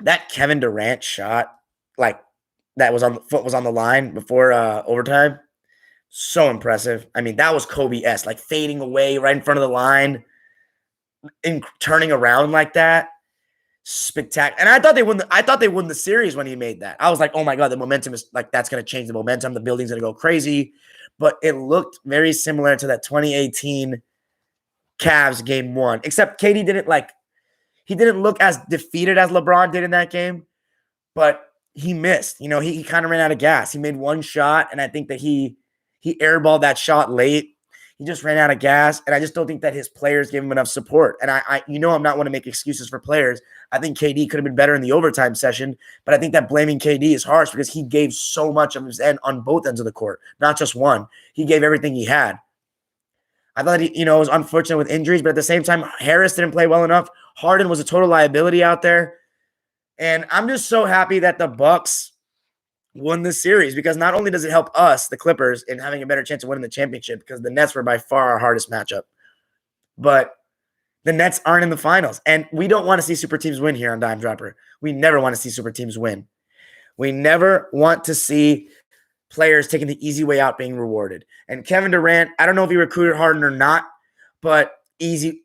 that Kevin Durant shot, like, that was on the line before overtime, so impressive. I mean, that was Kobe-esque, like fading away right in front of the line and turning around like that. Spectacular. And I thought they won the series when he made that. I was like, oh my God, the momentum is like, that's going to change the momentum. The building's going to go crazy. But it looked very similar to that 2018 Cavs game 1, except KD he didn't look as defeated as LeBron did in that game, but he missed. He kind of ran out of gas. He made one shot, and I think that he airballed that shot late. He just ran out of gas, and I just don't think that his players gave him enough support. And I'm not want to make excuses for players. I think KD could have been better in the overtime session, but I think that blaming KD is harsh because he gave so much of his end on both ends of the court, not just one. He gave everything he had. I thought it was unfortunate with injuries, but at the same time, Harris didn't play well enough. Harden was a total liability out there. And I'm just so happy that the Bucks won this series because not only does it help us, the Clippers, in having a better chance of winning the championship because the Nets were by far our hardest matchup, but the Nets aren't in the finals. And we don't want to see super teams win here on Dime Dropper. We never want to see super teams win. We never want to see players taking the easy way out being rewarded. And Kevin Durant, I don't know if he recruited Harden or not, but easy.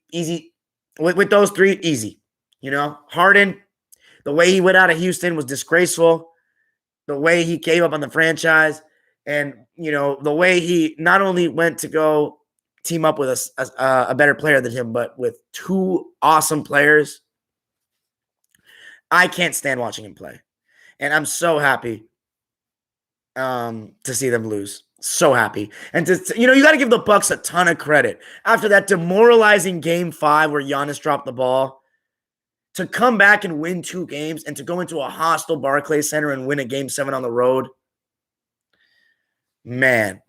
With those three, easy. Harden, the way he went out of Houston was disgraceful. The way he gave up on the franchise, And, the way he not only went to go team up with a better player than him, but with two awesome players, I can't stand watching him play. And I'm so happy to see them lose. So happy. And you got to give the Bucks a ton of credit. After that demoralizing game 5 where Giannis dropped the ball, to come back and win 2 games and to go into a hostile Barclays Center and win a game 7 on the road. Man,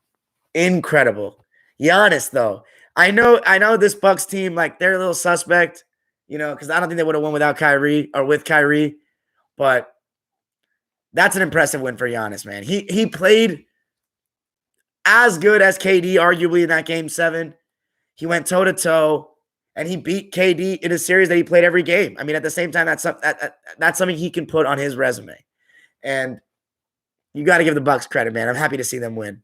incredible. Giannis, though. I know this Bucks team, like, they're a little suspect, because I don't think they would have won without Kyrie or with Kyrie. But that's an impressive win for Giannis, man. He played as good as KD, arguably, in that game 7. He went toe-to-toe, and he beat KD in a series that he played every game. I mean, at the same time, that's something he can put on his resume. And you got to give the Bucks credit, man. I'm happy to see them win.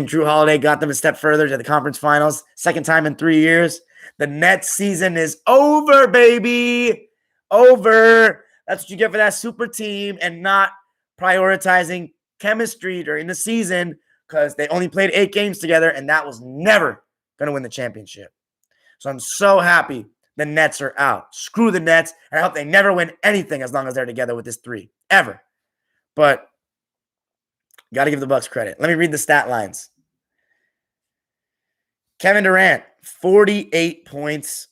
Drew Holiday got them a step further to the conference finals. Second time in 3 years. The Nets season is over, baby. Over. That's what you get for that super team and not prioritizing chemistry during the season, because they only played 8 games together, and that was never going to win the championship. So I'm so happy the Nets are out. Screw the Nets. I hope they never win anything as long as they're together with this 3. Ever. But got to give the Bucks credit. Let me read the stat lines. Kevin Durant, 48 points,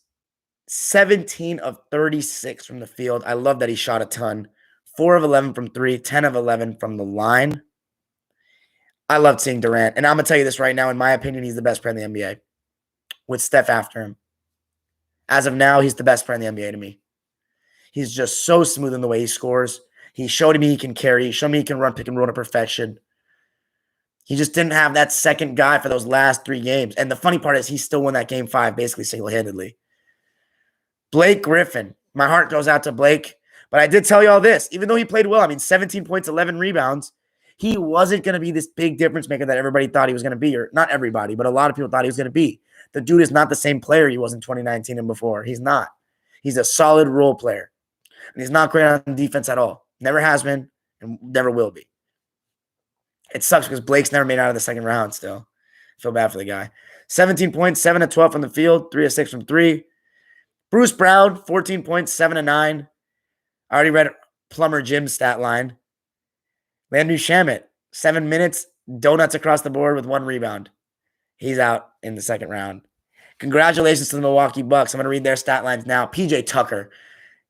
17 of 36 from the field. I love that he shot a ton. 4 of 11 from 3, 10 of 11 from the line. I loved seeing Durant. And I'm going to tell you this right now. In my opinion, he's the best player in the NBA with Steph after him. As of now, he's the best player in the NBA to me. He's just so smooth in the way he scores. He showed me he can carry. He showed me he can run pick and roll to perfection. He just didn't have that second guy for those last 3 games. And the funny part is he still won that game 5 basically single-handedly. Blake Griffin. My heart goes out to Blake. But I did tell you all this. Even though he played well, 17 points, 11 rebounds, he wasn't going to be this big difference maker that everybody thought he was going to be. Or not everybody, but a lot of people thought he was going to be. The dude is not the same player he was in 2019 and before. He's not. He's a solid role player. And he's not great on defense at all. Never has been and never will be. It sucks because Blake's never made it out of the second round still. I feel bad for the guy. 17 points, 7 of 12 from the field, 3 of 6 from 3. Bruce Brown, 14 points, 7 of 9. I already read Plumber Jim's stat line. Landry Shamet, 7 minutes, donuts across the board with 1 rebound. He's out in the second round. Congratulations to the Milwaukee Bucks. I'm going to read their stat lines now. PJ Tucker,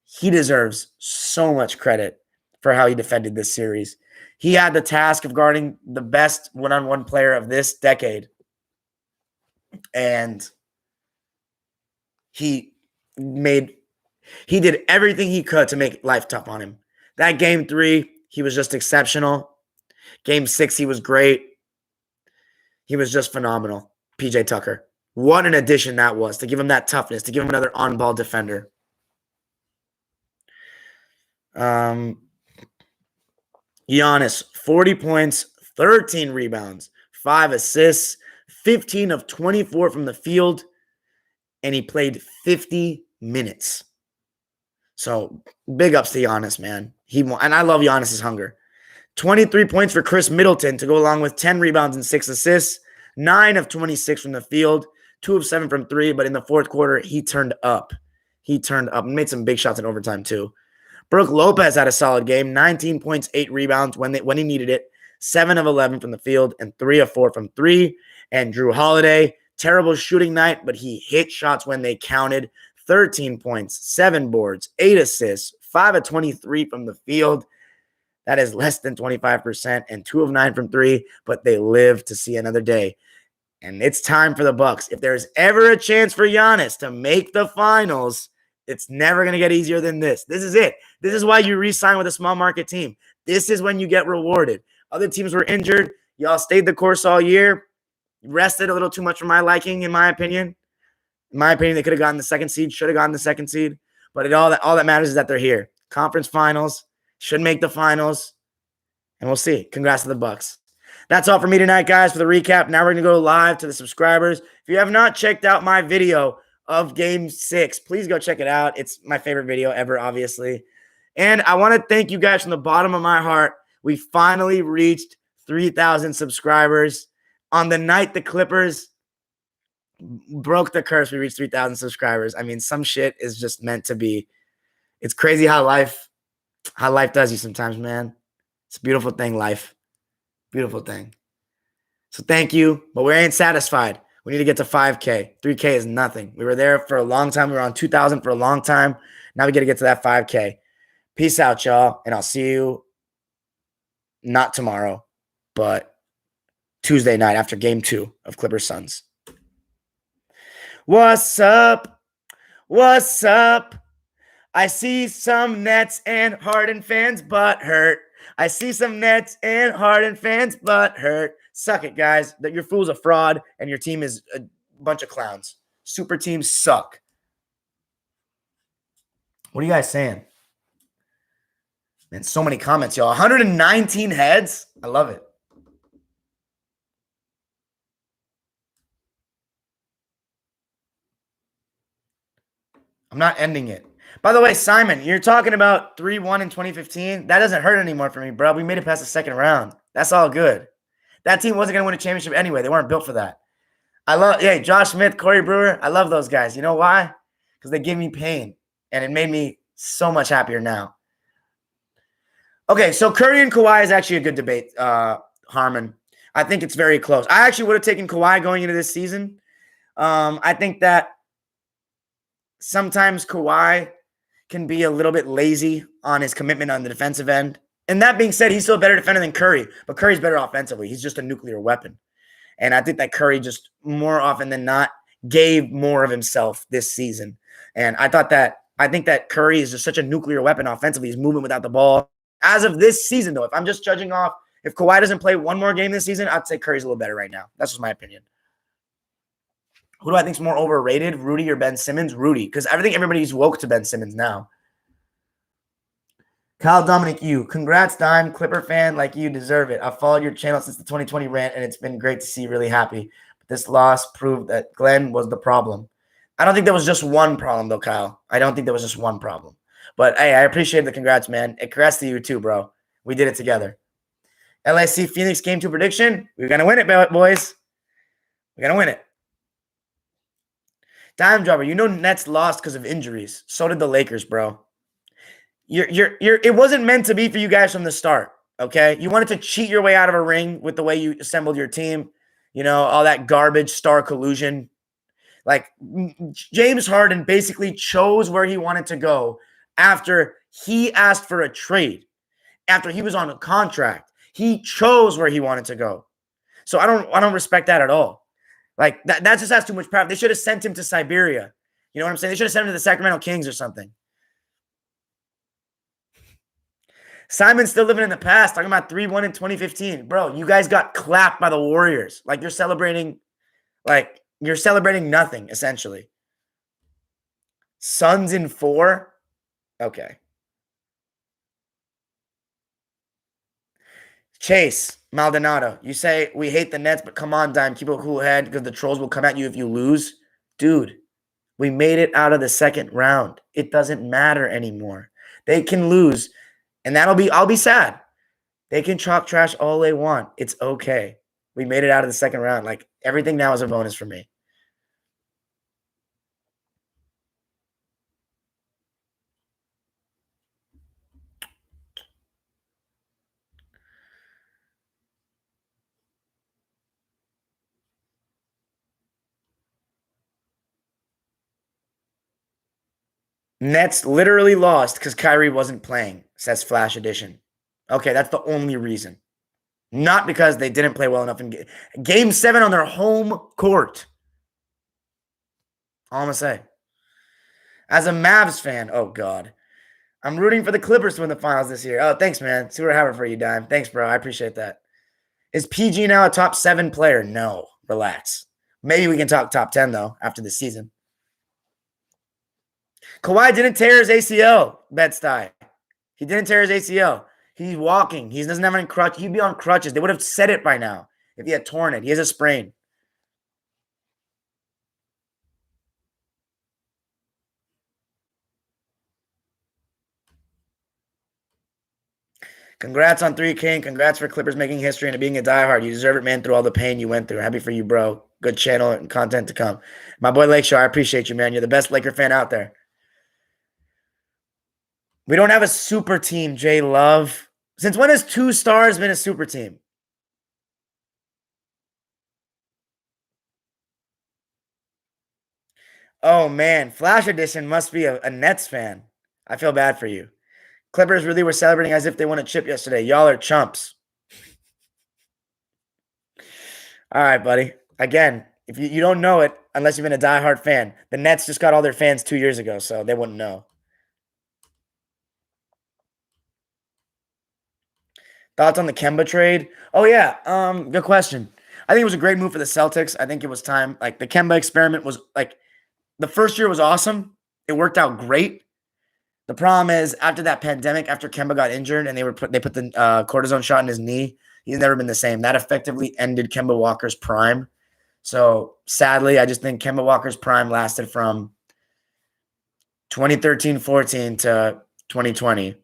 he deserves so much credit for how he defended this series. He had the task of guarding the best one-on-one player of this decade. And he did everything he could to make life tough on him. That game 3, he was just exceptional. Game 6, he was great. He was just phenomenal. PJ Tucker. What an addition that was, to give him that toughness, to give him another on-ball defender. Giannis, 40 points, 13 rebounds, 5 assists, 15 of 24 from the field, and he played 50 minutes. So big ups to Giannis, man. And I love Giannis's hunger. 23 points for Chris Middleton to go along with 10 rebounds and 6 assists, 9 of 26 from the field, 2 of 7 from 3, but in the fourth quarter, he turned up. And made some big shots in overtime too. Brook Lopez had a solid game, 19 points, 8 rebounds when he needed it, 7 of 11 from the field, and 3 of 4 from 3. And Drew Holiday, terrible shooting night, but he hit shots when they counted. 13 points, 7 boards, 8 assists, 5 of 23 from the field. That is less than 25%, and 2 of 9 from 3, but they live to see another day. And it's time for the Bucks. If there's ever a chance for Giannis to make the finals, it's never going to get easier than this. This is it. This is why you re-sign with a small market team. This is when you get rewarded. Other teams were injured. Y'all stayed the course all year. Rested a little too much for my liking, in my opinion. In my opinion, they could have gotten the second seed, should have gotten the second seed. But all that matters is that they're here. Conference finals, should make the finals, and we'll see. Congrats to the Bucks. That's all for me tonight, guys, for the recap. Now we're going to go live to the subscribers. If you have not checked out my video of Game 6, please go check it out. It's my favorite video ever, obviously. And I want to thank you guys from the bottom of my heart. We finally reached 3,000 subscribers. On the night the Clippers broke the curse, we reached 3,000 subscribers. I mean, some shit is just meant to be. It's crazy how life does you sometimes, man. It's a beautiful thing, life. Beautiful thing. So thank you, but we ain't satisfied. We need to get to 5K. 3K is nothing. We were there for a long time. We were on 2,000 for a long time. Now we got to get to that 5K. Peace out, y'all, and I'll see you not tomorrow, but Tuesday night after game 2 of Clippers Suns. What's up? What's up? I see some Nets and Harden fans butt hurt. I see some Nets and Harden fans butt hurt. Suck it, guys. That your fool's a fraud and your team is a bunch of clowns. Super teams suck. What are you guys saying? Man, so many comments, y'all. 119 heads. I love it. I'm not ending it. By the way, Simon, you're talking about 3-1 in 2015. That doesn't hurt anymore for me, bro. We made it past the second round. That's all good. That team wasn't going to win a championship anyway. They weren't built for that. Josh Smith, Corey Brewer. I love those guys. You know why? Because they give me pain, and it made me so much happier now. Okay, so Curry and Kawhi is actually a good debate, Harmon. I think it's very close. I actually would have taken Kawhi going into this season. I think that sometimes Kawhi can be a little bit lazy on his commitment on the defensive end. And that being said, he's still a better defender than Curry, but Curry's better offensively. He's just a nuclear weapon. And I think that Curry just more often than not gave more of himself this season. And I think that Curry is just such a nuclear weapon offensively. He's moving without the ball. As of this season, though, if I'm just judging off, if Kawhi doesn't play one more game this season, I'd say Curry's a little better right now. That's just my opinion. Who do I think is more overrated, Rudy or Ben Simmons? Rudy, because I think everybody's woke to Ben Simmons now. Kyle Dominic, congrats, Dime. Clipper fan like you deserve it. I've followed your channel since the 2020 rant, and it's been great to see. Really happy. But this loss proved that Glen was the problem. I don't think there was just one problem, though, Kyle. I don't think there was just one problem. But, hey, I appreciate the congrats, man. And congrats to you, too, bro. We did it together. LAC Phoenix Game 2 prediction. We're going to win it, boys. We're going to win it. Dime Dropper, Nets lost because of injuries. So did the Lakers, bro. It wasn't meant to be for you guys from the start, okay? You wanted to cheat your way out of a ring with the way you assembled your team, all that garbage star collusion. Like, James Harden basically chose where he wanted to go after he asked for a trade, after he was on a contract. He chose where he wanted to go. So I don't respect that at all. Like, that just has too much power. They should have sent him to Siberia. You know what I'm saying? They should have sent him to the Sacramento Kings or something. Simon's still living in the past, talking about 3-1 in 2015. Bro, you guys got clapped by the Warriors. Like, you're celebrating nothing, essentially. Suns in 4? Okay. Chase Maldonado, you say we hate the Nets, but come on, Dime, keep a cool head because the trolls will come at you if you lose. Dude, we made it out of the second round. It doesn't matter anymore. They can lose. And I'll be sad. They can chalk trash all they want. It's okay. We made it out of the second round. Like, everything now is a bonus for me. Nets literally lost because Kyrie wasn't playing, says Flash Edition. Okay, that's the only reason. Not because they didn't play well enough in Game 7 on their home court. All I'm going to say. As a Mavs fan, oh, God. I'm rooting for the Clippers to win the finals this year. Oh, thanks, man. See what I have for you, Dime. Thanks, bro. I appreciate that. Is PG now a top 7 player? No. Relax. Maybe we can talk top 10, though, after this season. Kawhi didn't tear his ACL, Bed-Stuy. He didn't tear his ACL. He's walking. He doesn't have any crutch. He'd be on crutches. They would have said it by now if he had torn it. He has a sprain. Congrats on 3K and congrats for Clippers making history and being a diehard. You deserve it, man, through all the pain you went through. Happy for you, bro. Good channel and content to come. My boy Lakeshore, I appreciate you, man. You're the best Laker fan out there. We don't have a super team, Jay Love. Since when has 2 stars been a super team? Oh, man. Flash Edition must be a Nets fan. I feel bad for you. Clippers really were celebrating as if they won a chip yesterday. Y'all are chumps. All right, buddy. Again, if you don't know it, unless you've been a diehard fan, the Nets just got all their fans 2 years ago, so they wouldn't know. Thoughts on the Kemba trade? Oh, yeah. Good question. I think it was a great move for the Celtics. I think it was time. Like, the Kemba experiment was, like, the first year was awesome. It worked out great. The problem is, after that pandemic, after Kemba got injured and they put the cortisone shot in his knee, he's never been the same. That effectively ended Kemba Walker's prime. So, sadly, I just think Kemba Walker's prime lasted from 2013-14 to 2020.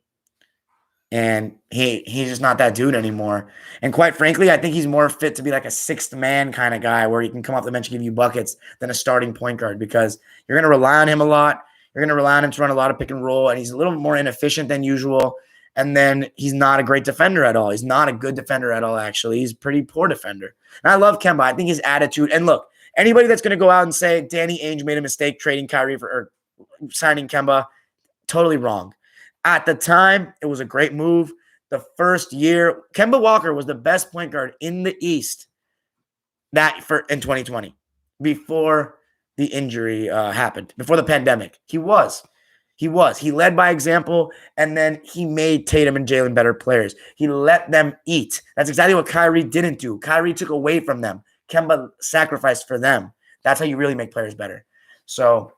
And he's just not that dude anymore. And quite frankly, I think he's more fit to be like a sixth man kind of guy where he can come off the bench and give you buckets than a starting point guard, because you're going to rely on him a lot. You're going to rely on him to run a lot of pick and roll, and he's a little more inefficient than usual. And then he's not a great defender at all. He's not a good defender at all, actually. He's a pretty poor defender. And I love Kemba. I think his attitude – and look, anybody that's going to go out and say Danny Ainge made a mistake trading Kyrie or signing Kemba, totally wrong. At the time, it was a great move. The first year, Kemba Walker was the best point guard in the East in 2020 before the injury happened, before the pandemic. He was. He led by example, and then he made Tatum and Jalen better players. He let them eat. That's exactly what Kyrie didn't do. Kyrie took away from them. Kemba sacrificed for them. That's how you really make players better. So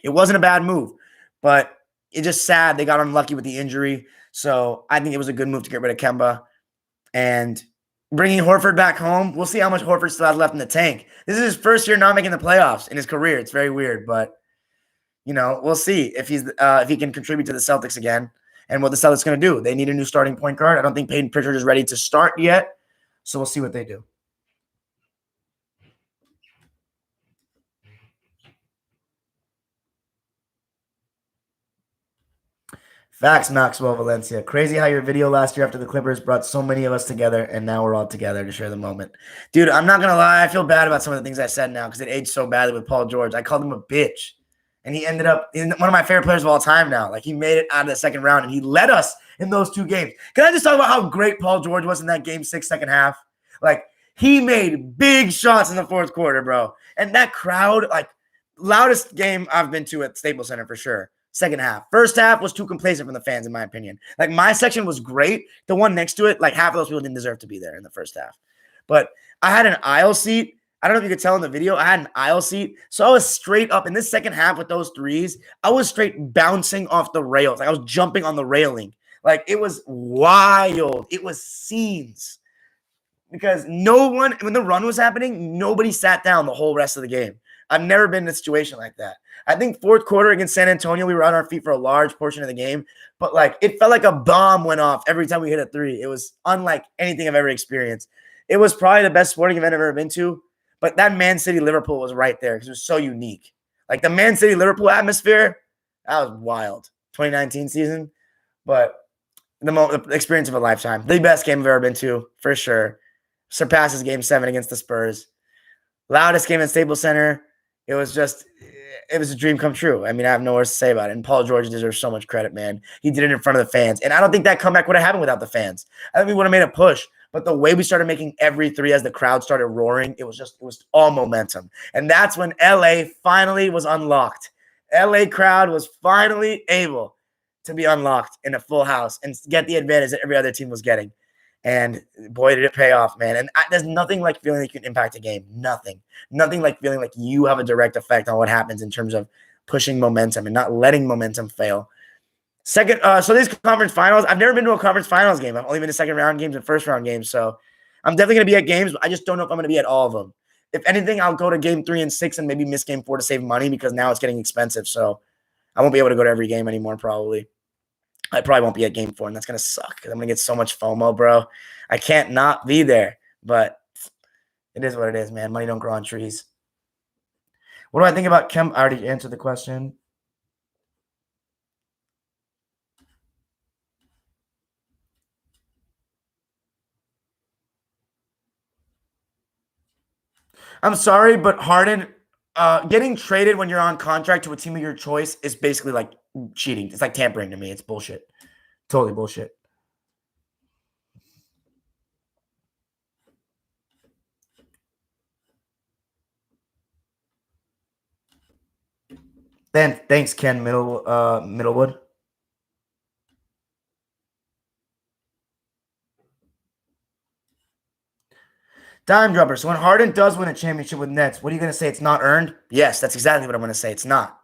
it wasn't a bad move, but it's just sad they got unlucky with the injury. So I think it was a good move to get rid of Kemba. And bringing Horford back home, we'll see how much Horford still has left in the tank. This is his first year not making the playoffs in his career. It's very weird, but we'll see if he can contribute to the Celtics again and what the Celtics going to do. They need a new starting point guard. I don't think Peyton Pritchard is ready to start yet, so we'll see what they do. Facts, Maxwell Valencia. Crazy how your video last year after the Clippers brought so many of us together, and now we're all together to share the moment. Dude, I'm not going to lie. I feel bad about some of the things I said now because it aged so badly with Paul George. I called him a bitch, and he ended up in one of my favorite players of all time now. Like, he made it out of the second round, and he led us in those 2 games. Can I just talk about how great Paul George was in that Game 6 second half? Like, he made big shots in the fourth quarter, bro. And that crowd, like, loudest game I've been to at Staples Center for sure. Second half. First half was too complacent from the fans, in my opinion. Like, my section was great. The one next to it, like, half of those people didn't deserve to be there in the first half. But I had an aisle seat. I don't know if you could tell in the video. I had an aisle seat. So I was straight up. In this second half with those threes, I was straight bouncing off the rails. Like, I was jumping on the railing. Like, it was wild. It was scenes. Because when the run was happening, nobody sat down the whole rest of the game. I've never been in a situation like that. I think fourth quarter against San Antonio, we were on our feet for a large portion of the game, but like, it felt like a bomb went off every time we hit a 3. It was unlike anything I've ever experienced. It was probably the best sporting event I've ever been to, but that Man City Liverpool was right there because it was so unique. Like, the Man City Liverpool atmosphere, that was wild. 2019 season, but the experience of a lifetime. The best game I've ever been to, for sure. Surpasses Game 7 against the Spurs. Loudest game at Staples Center. It was a dream come true. I mean, I have no words to say about it. And Paul George deserves so much credit, man. He did it in front of the fans. And I don't think that comeback would have happened without the fans. I think we would have made a push. But the way we started making every 3 as the crowd started roaring, it was all momentum. And that's when LA finally was unlocked. LA crowd was finally able to be unlocked in a full house and get the advantage that every other team was getting. And boy, did it pay off, man. And there's nothing like feeling like you can impact a game. Nothing like feeling like you have a direct effect on what happens in terms of pushing momentum and not letting momentum fail. So these conference finals, I've never been to a conference finals game. I've only been to second round games and first round games. So I'm definitely going to be at games, but I just don't know if I'm going to be at all of them. If anything, I'll go to game 3 and 6 and maybe miss game 4 to save money because now it's getting expensive. So I won't be able to go to every game anymore, probably. I probably won't be at game 4, and that's going to suck because I'm going to get so much FOMO, bro. I can't not be there, but it is what it is, man. Money don't grow on trees. What do I think about Kemba? I already answered the question. I'm sorry, but Harden getting traded when you're on contract to a team of your choice is basically like cheating. It's like tampering to me. It's bullshit. Totally bullshit. Then thanks, Ken Middlewood. Dime dropper. So when Harden does win a championship with Nets, what are you going to say? It's not earned? Yes, that's exactly what I'm going to say. It's not.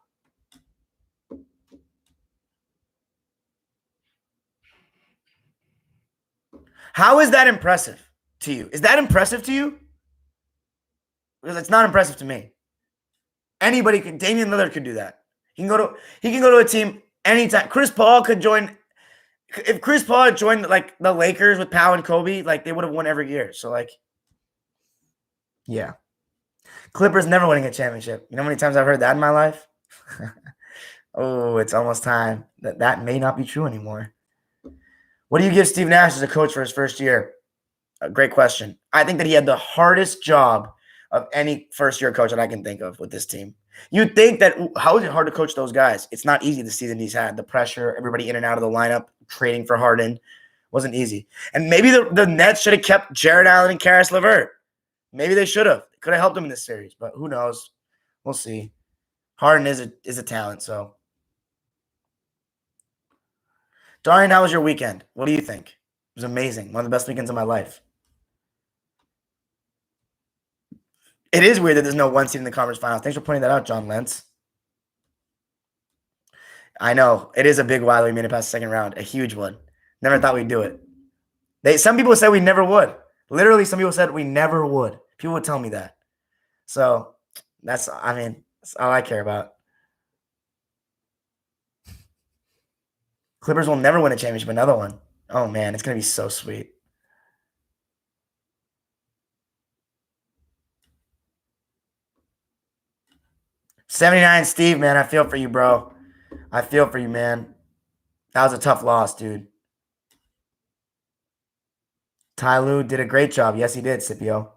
How is that impressive to you? Is that impressive to you? Because it's not impressive to me. Anybody can. Damian Lillard could do that. He can go to a team anytime. Chris Paul could join. If Chris Paul had joined like the Lakers with Powell and Kobe, like they would have won every year. So like, yeah. Clippers never winning a championship. You know how many times I've heard that in my life? Oh, it's almost time. That may not be true anymore. What do you give Steve Nash as a coach for his first year? A great question. I think that he had the hardest job of any first-year coach that I can think of with this team. You'd think that how is it hard to coach those guys? It's not easy the season he's had. The pressure, everybody in and out of the lineup, trading for Harden wasn't easy. And maybe the Nets should have kept Jared Allen and Karis LeVert. Maybe they should have. Could have helped him in this series, but who knows? We'll see. Harden is a talent, so. Darian, how was your weekend? What do you think? It was amazing. One of the best weekends of my life. It is weird that there's no one seed in the conference finals. Thanks for pointing that out, John Lentz. I know. It is a big while we made it past the second round. A huge one. Never thought we'd do it. Some people said we never would. Literally, some people said we never would. People would tell me that. So that's all I care about. Clippers will never win a championship. Another one. Oh, man. It's going to be so sweet. $79, Steve, man. I feel for you, bro. I feel for you, man. That was a tough loss, dude. Ty Lue did a great job. Yes, he did, Scipio.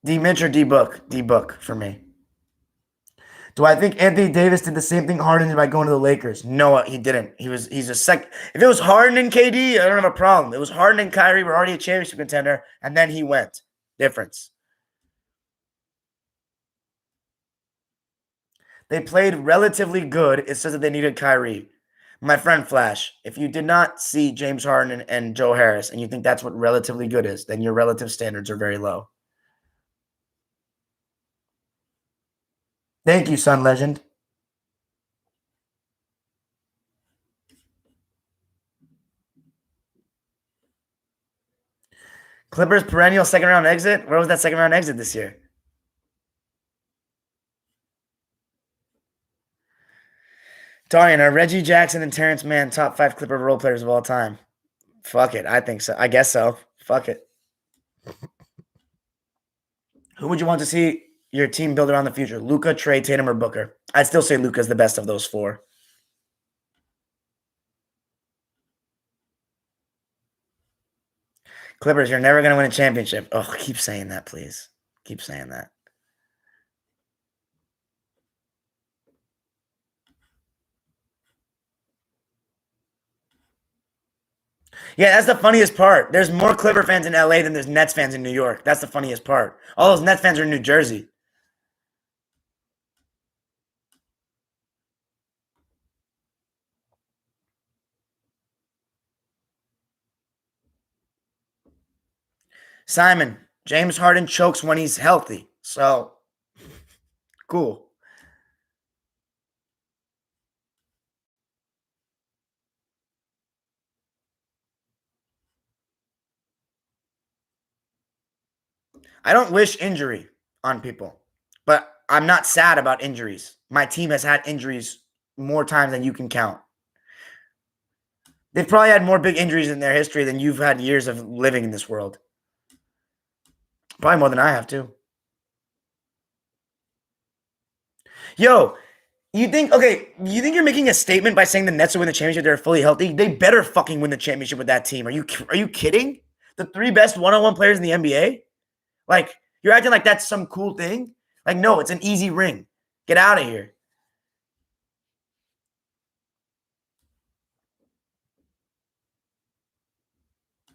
D Mitch or D Book? D Book for me. Do I think Anthony Davis did the same thing Harden did by going to the Lakers? No, he didn't. He's a sec. If it was Harden and KD, I don't have a problem. It was Harden and Kyrie were already a championship contender, and then he went. Difference. They played relatively good. It says that they needed Kyrie. My friend Flash, if you did not see James Harden and Joe Harris, and you think that's what relatively good is, then your relative standards are very low. Thank you, Sun Legend. Clippers perennial second round exit. Where was that second round exit this year? Darian, are Reggie Jackson and Terrence Mann top 5 Clipper role players of all time? Fuck it. I think so. I guess so. Fuck it. Who would you want to see your team build around the future? Luka, Trey, Tatum, or Booker? I'd still say Luka's the best of those 4. Clippers, you're never going to win a championship. Oh, keep saying that, please. Keep saying that. Yeah, that's the funniest part. There's more Clipper fans in LA than there's Nets fans in New York. That's the funniest part. All those Nets fans are in New Jersey. Simon, James Harden chokes when he's healthy. So, cool. I don't wish injury on people, but I'm not sad about injuries. My team has had injuries more times than you can count. They've probably had more big injuries in their history than you've had years of living in this world. Probably more than I have, too. Yo, you think you're making a statement by saying the Nets will win the championship? They're fully healthy. They better fucking win the championship with that team. Are you kidding? The 3 best one-on-one players in the NBA? Like, you're acting like that's some cool thing? Like, no, it's an easy ring. Get out of here.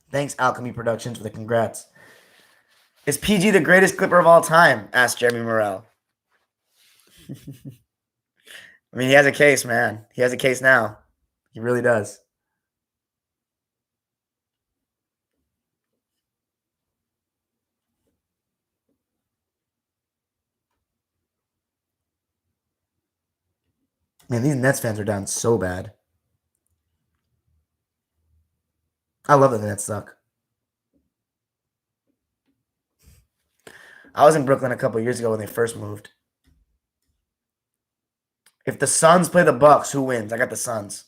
Thanks, Alchemy Productions, for the congrats. Is PG the greatest Clipper of all time? Asked Jeremy Morrell. I mean, he has a case, man. He has a case now. He really does. Man, these Nets fans are down so bad. I love that the Nets suck. I was in Brooklyn a couple years ago when they first moved. If the Suns play the Bucks, who wins? I got the Suns.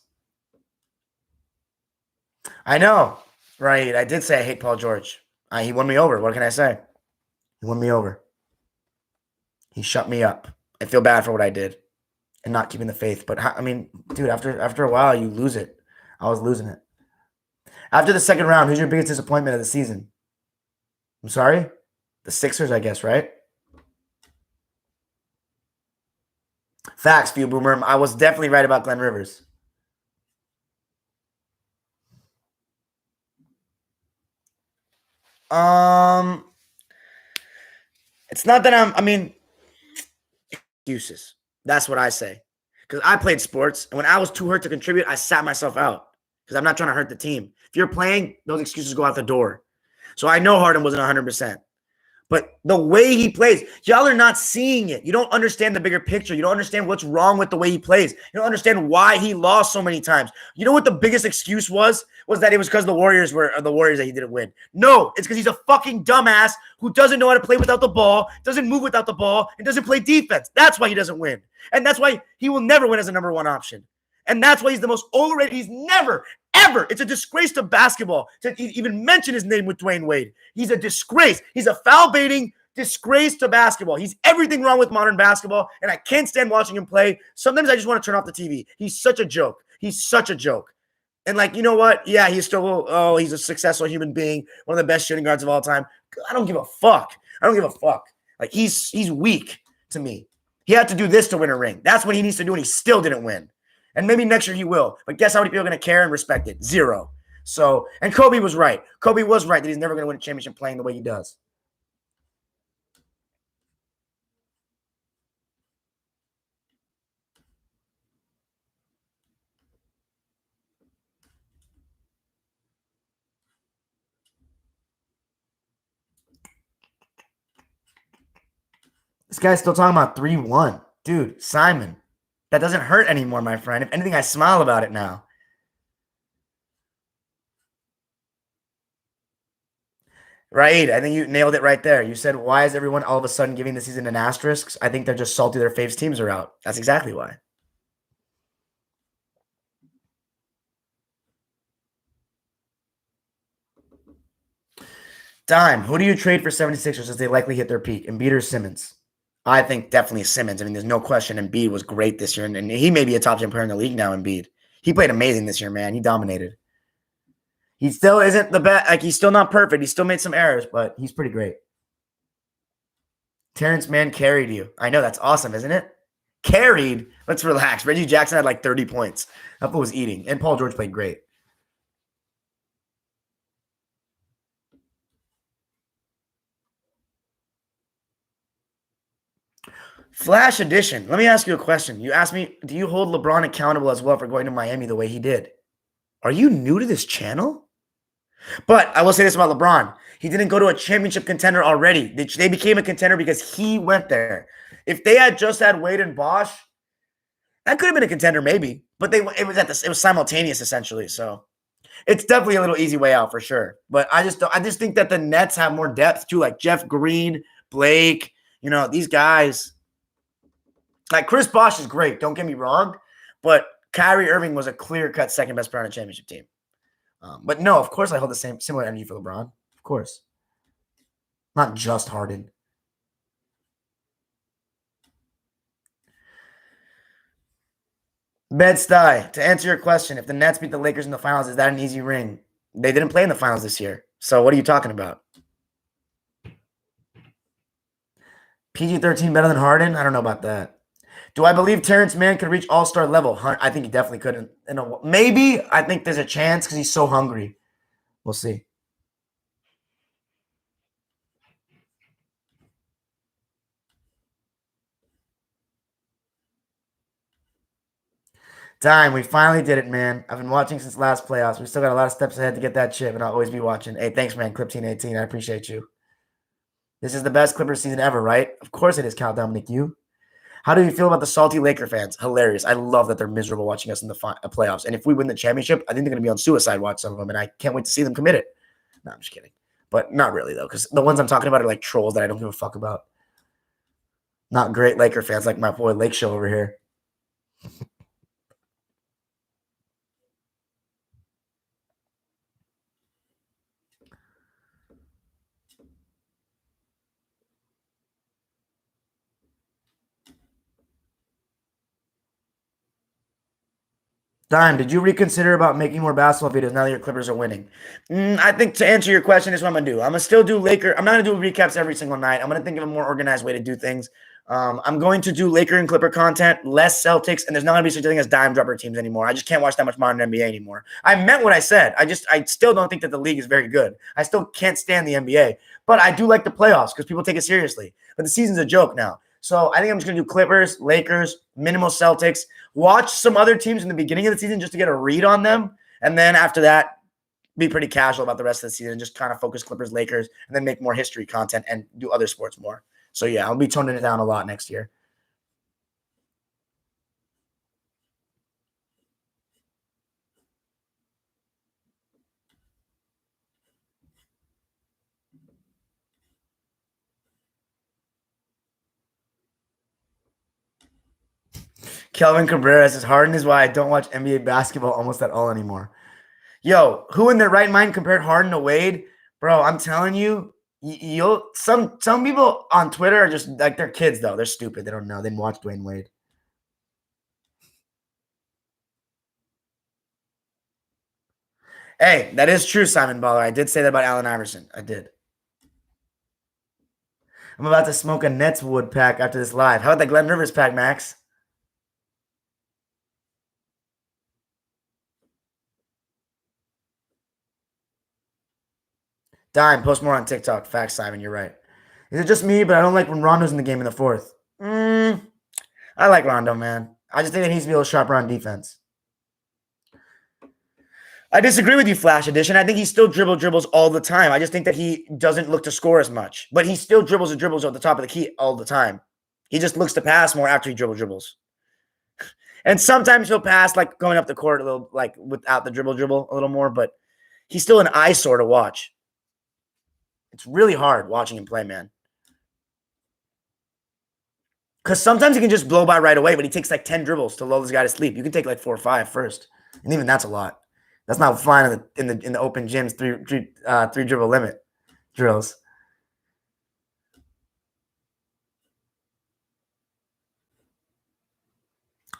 I know, right? I did say I hate Paul George. He won me over. What can I say? He won me over. He shut me up. I feel bad for what I did and not keeping the faith. But I mean, dude, after a while, you lose it. I was losing it. After the second round, who's your biggest disappointment of the season? I'm sorry? The Sixers, I guess, right? Facts, Few Boomer. I was definitely right about Glen Rivers. It's not that excuses. That's what I say. Because I played sports, and when I was too hurt to contribute, I sat myself out. Because I'm not trying to hurt the team. If you're playing, those excuses go out the door. So I know Harden wasn't 100%. But the way he plays, y'all are not seeing it. You don't understand the bigger picture. You don't understand what's wrong with the way he plays. You don't understand why he lost so many times. You know what the biggest excuse was? Was that it was because the Warriors were the Warriors that he didn't win. No, it's because he's a fucking dumbass who doesn't know how to play without the ball, doesn't move without the ball, and doesn't play defense. That's why he doesn't win. And that's why he will never win as a number 1 option. And that's why he's the most overrated. He's never, ever. It's a disgrace to basketball to even mention his name with Dwayne Wade. He's a disgrace. He's a foul baiting disgrace to basketball. He's everything wrong with modern basketball, and I can't stand watching him play. Sometimes I just want to turn off the TV. He's such a joke. He's such a joke. And like, you know what? Yeah, he's still, he's a successful human being, one of the best shooting guards of all time. I don't give a fuck. I don't give a fuck. Like, he's weak to me. He had to do this to win a ring. That's what he needs to do, and he still didn't win. And maybe next year he will. But guess how many people are going to care and respect it? 0. So, and Kobe was right. Kobe was right that he's never going to win a championship playing the way he does. This guy's still talking about 3-1. Dude, Simon, that doesn't hurt anymore, my friend. If anything, I smile about it now. Right. I think you nailed it right there. You said, why is everyone all of a sudden giving the season an asterisk? I think they're just salty their faves teams are out. That's exactly why. Dime, who do you trade for 76ers as they likely hit their peak? Embiid or Simmons? I think definitely Simmons. I mean, there's no question Embiid was great this year, and he may be a top 10 player in the league now, Embiid. He played amazing this year, man. He dominated. He still isn't the best. Like, he's still not perfect. He still made some errors, but he's pretty great. Terrence Mann carried you. I know. That's awesome, isn't it? Carried? Let's relax. Reggie Jackson had like 30 points. That was eating. And Paul George played great. Flash edition. Let me ask you a question. You asked me, do you hold LeBron accountable as well for going to Miami the way he did? Are you new to this channel? But I will say this about LeBron. He didn't go to a championship contender already. They became a contender because he went there. If they had just had Wade and Bosch, that could have been a contender maybe. But it was simultaneous essentially. So it's definitely a little easy way out for sure. But I just think that the Nets have more depth too, like Jeff Green, Blake, these guys. Like Chris Bosh is great, don't get me wrong. But Kyrie Irving was a clear-cut second best player on a championship team. But no, of course I hold the similar energy for LeBron. Of course. Not just Harden. Bed-Stuy, to answer your question, if the Nets beat the Lakers in the finals, is that an easy ring? They didn't play in the finals this year. So what are you talking about? PG-13 better than Harden? I don't know about that. Do I believe Terrence Mann could reach all-star level? I think he definitely could. Maybe. I think there's a chance because he's so hungry. We'll see. Time, we finally did it, man. I've been watching since last playoffs. We still got a lot of steps ahead to get that chip, and I'll always be watching. Hey, thanks, man. Clip18, I appreciate you. This is the best Clippers season ever, right? Of course it is, Cal Dominic. You. How do you feel about the salty Laker fans? Hilarious. I love that they're miserable watching us in the playoffs. And if we win the championship, I think they're going to be on suicide watch, some of them, and I can't wait to see them commit it. No, I'm just kidding. But not really, though, because the ones I'm talking about are like trolls that I don't give a fuck about. Not great Laker fans like my boy Lake Show over here. Dime, did you reconsider about making more basketball videos now that your Clippers are winning? I think to answer your question, is what I'm going to do. I'm going to still do Laker. I'm not going to do recaps every single night. I'm going to think of a more organized way to do things. I'm going to do Laker and Clipper content, less Celtics, and there's not going to be such a thing as dime dropper teams anymore. I just can't watch that much modern NBA anymore. I meant what I said. I still don't think that the league is very good. I still can't stand the NBA, but I do like the playoffs because people take it seriously. But the season's a joke now. So I think I'm just going to do Clippers, Lakers, minimal Celtics, watch some other teams in the beginning of the season just to get a read on them. And then after that, be pretty casual about the rest of the season and just kind of focus Clippers, Lakers, and then make more history content and do other sports more. So yeah, I'll be toning it down a lot next year. Kelvin Cabrera says, Harden is why I don't watch NBA basketball almost at all anymore. Yo, who in their right mind compared Harden to Wade? Bro, I'm telling you, some people on Twitter are just like, they're kids though. They're stupid. They don't know. They didn't watch Dwayne Wade. Hey, that is true, Simon Baller. I did say that about Allen Iverson. I did. I'm about to smoke a Nets wood pack after this live. How about that Glen Rivers pack, Max? Dime, post more on TikTok. Facts, Simon. You're right. Is it just me, but I don't like when Rondo's in the game in the fourth? I like Rondo, man. I just think that he needs to be a little sharper on defense. I disagree with you, Flash Edition. I think he still dribbles all the time. I just think that he doesn't look to score as much. But he still dribbles and dribbles at the top of the key all the time. He just looks to pass more after he dribbles. And sometimes he'll pass like going up the court a little, like without the dribble a little more, but he's still an eyesore to watch. It's really hard watching him play, man. Because sometimes he can just blow by right away, but he takes like 10 dribbles to lull this guy to sleep. You can take like 4 or 5 first. And even that's a lot. That's not flying in the open gyms, three dribble limit drills.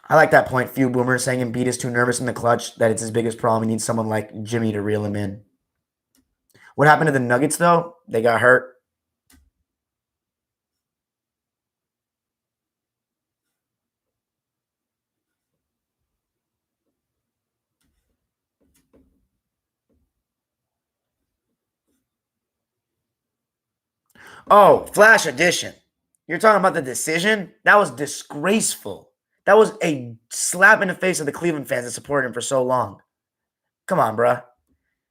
I like that point. Few boomers saying Embiid is too nervous in the clutch, that it's his biggest problem. He needs someone like Jimmy to reel him in. What happened to the Nuggets, though? They got hurt. Oh, Flash Edition. You're talking about the decision? That was disgraceful. That was a slap in the face of the Cleveland fans that supported him for so long. Come on, bruh.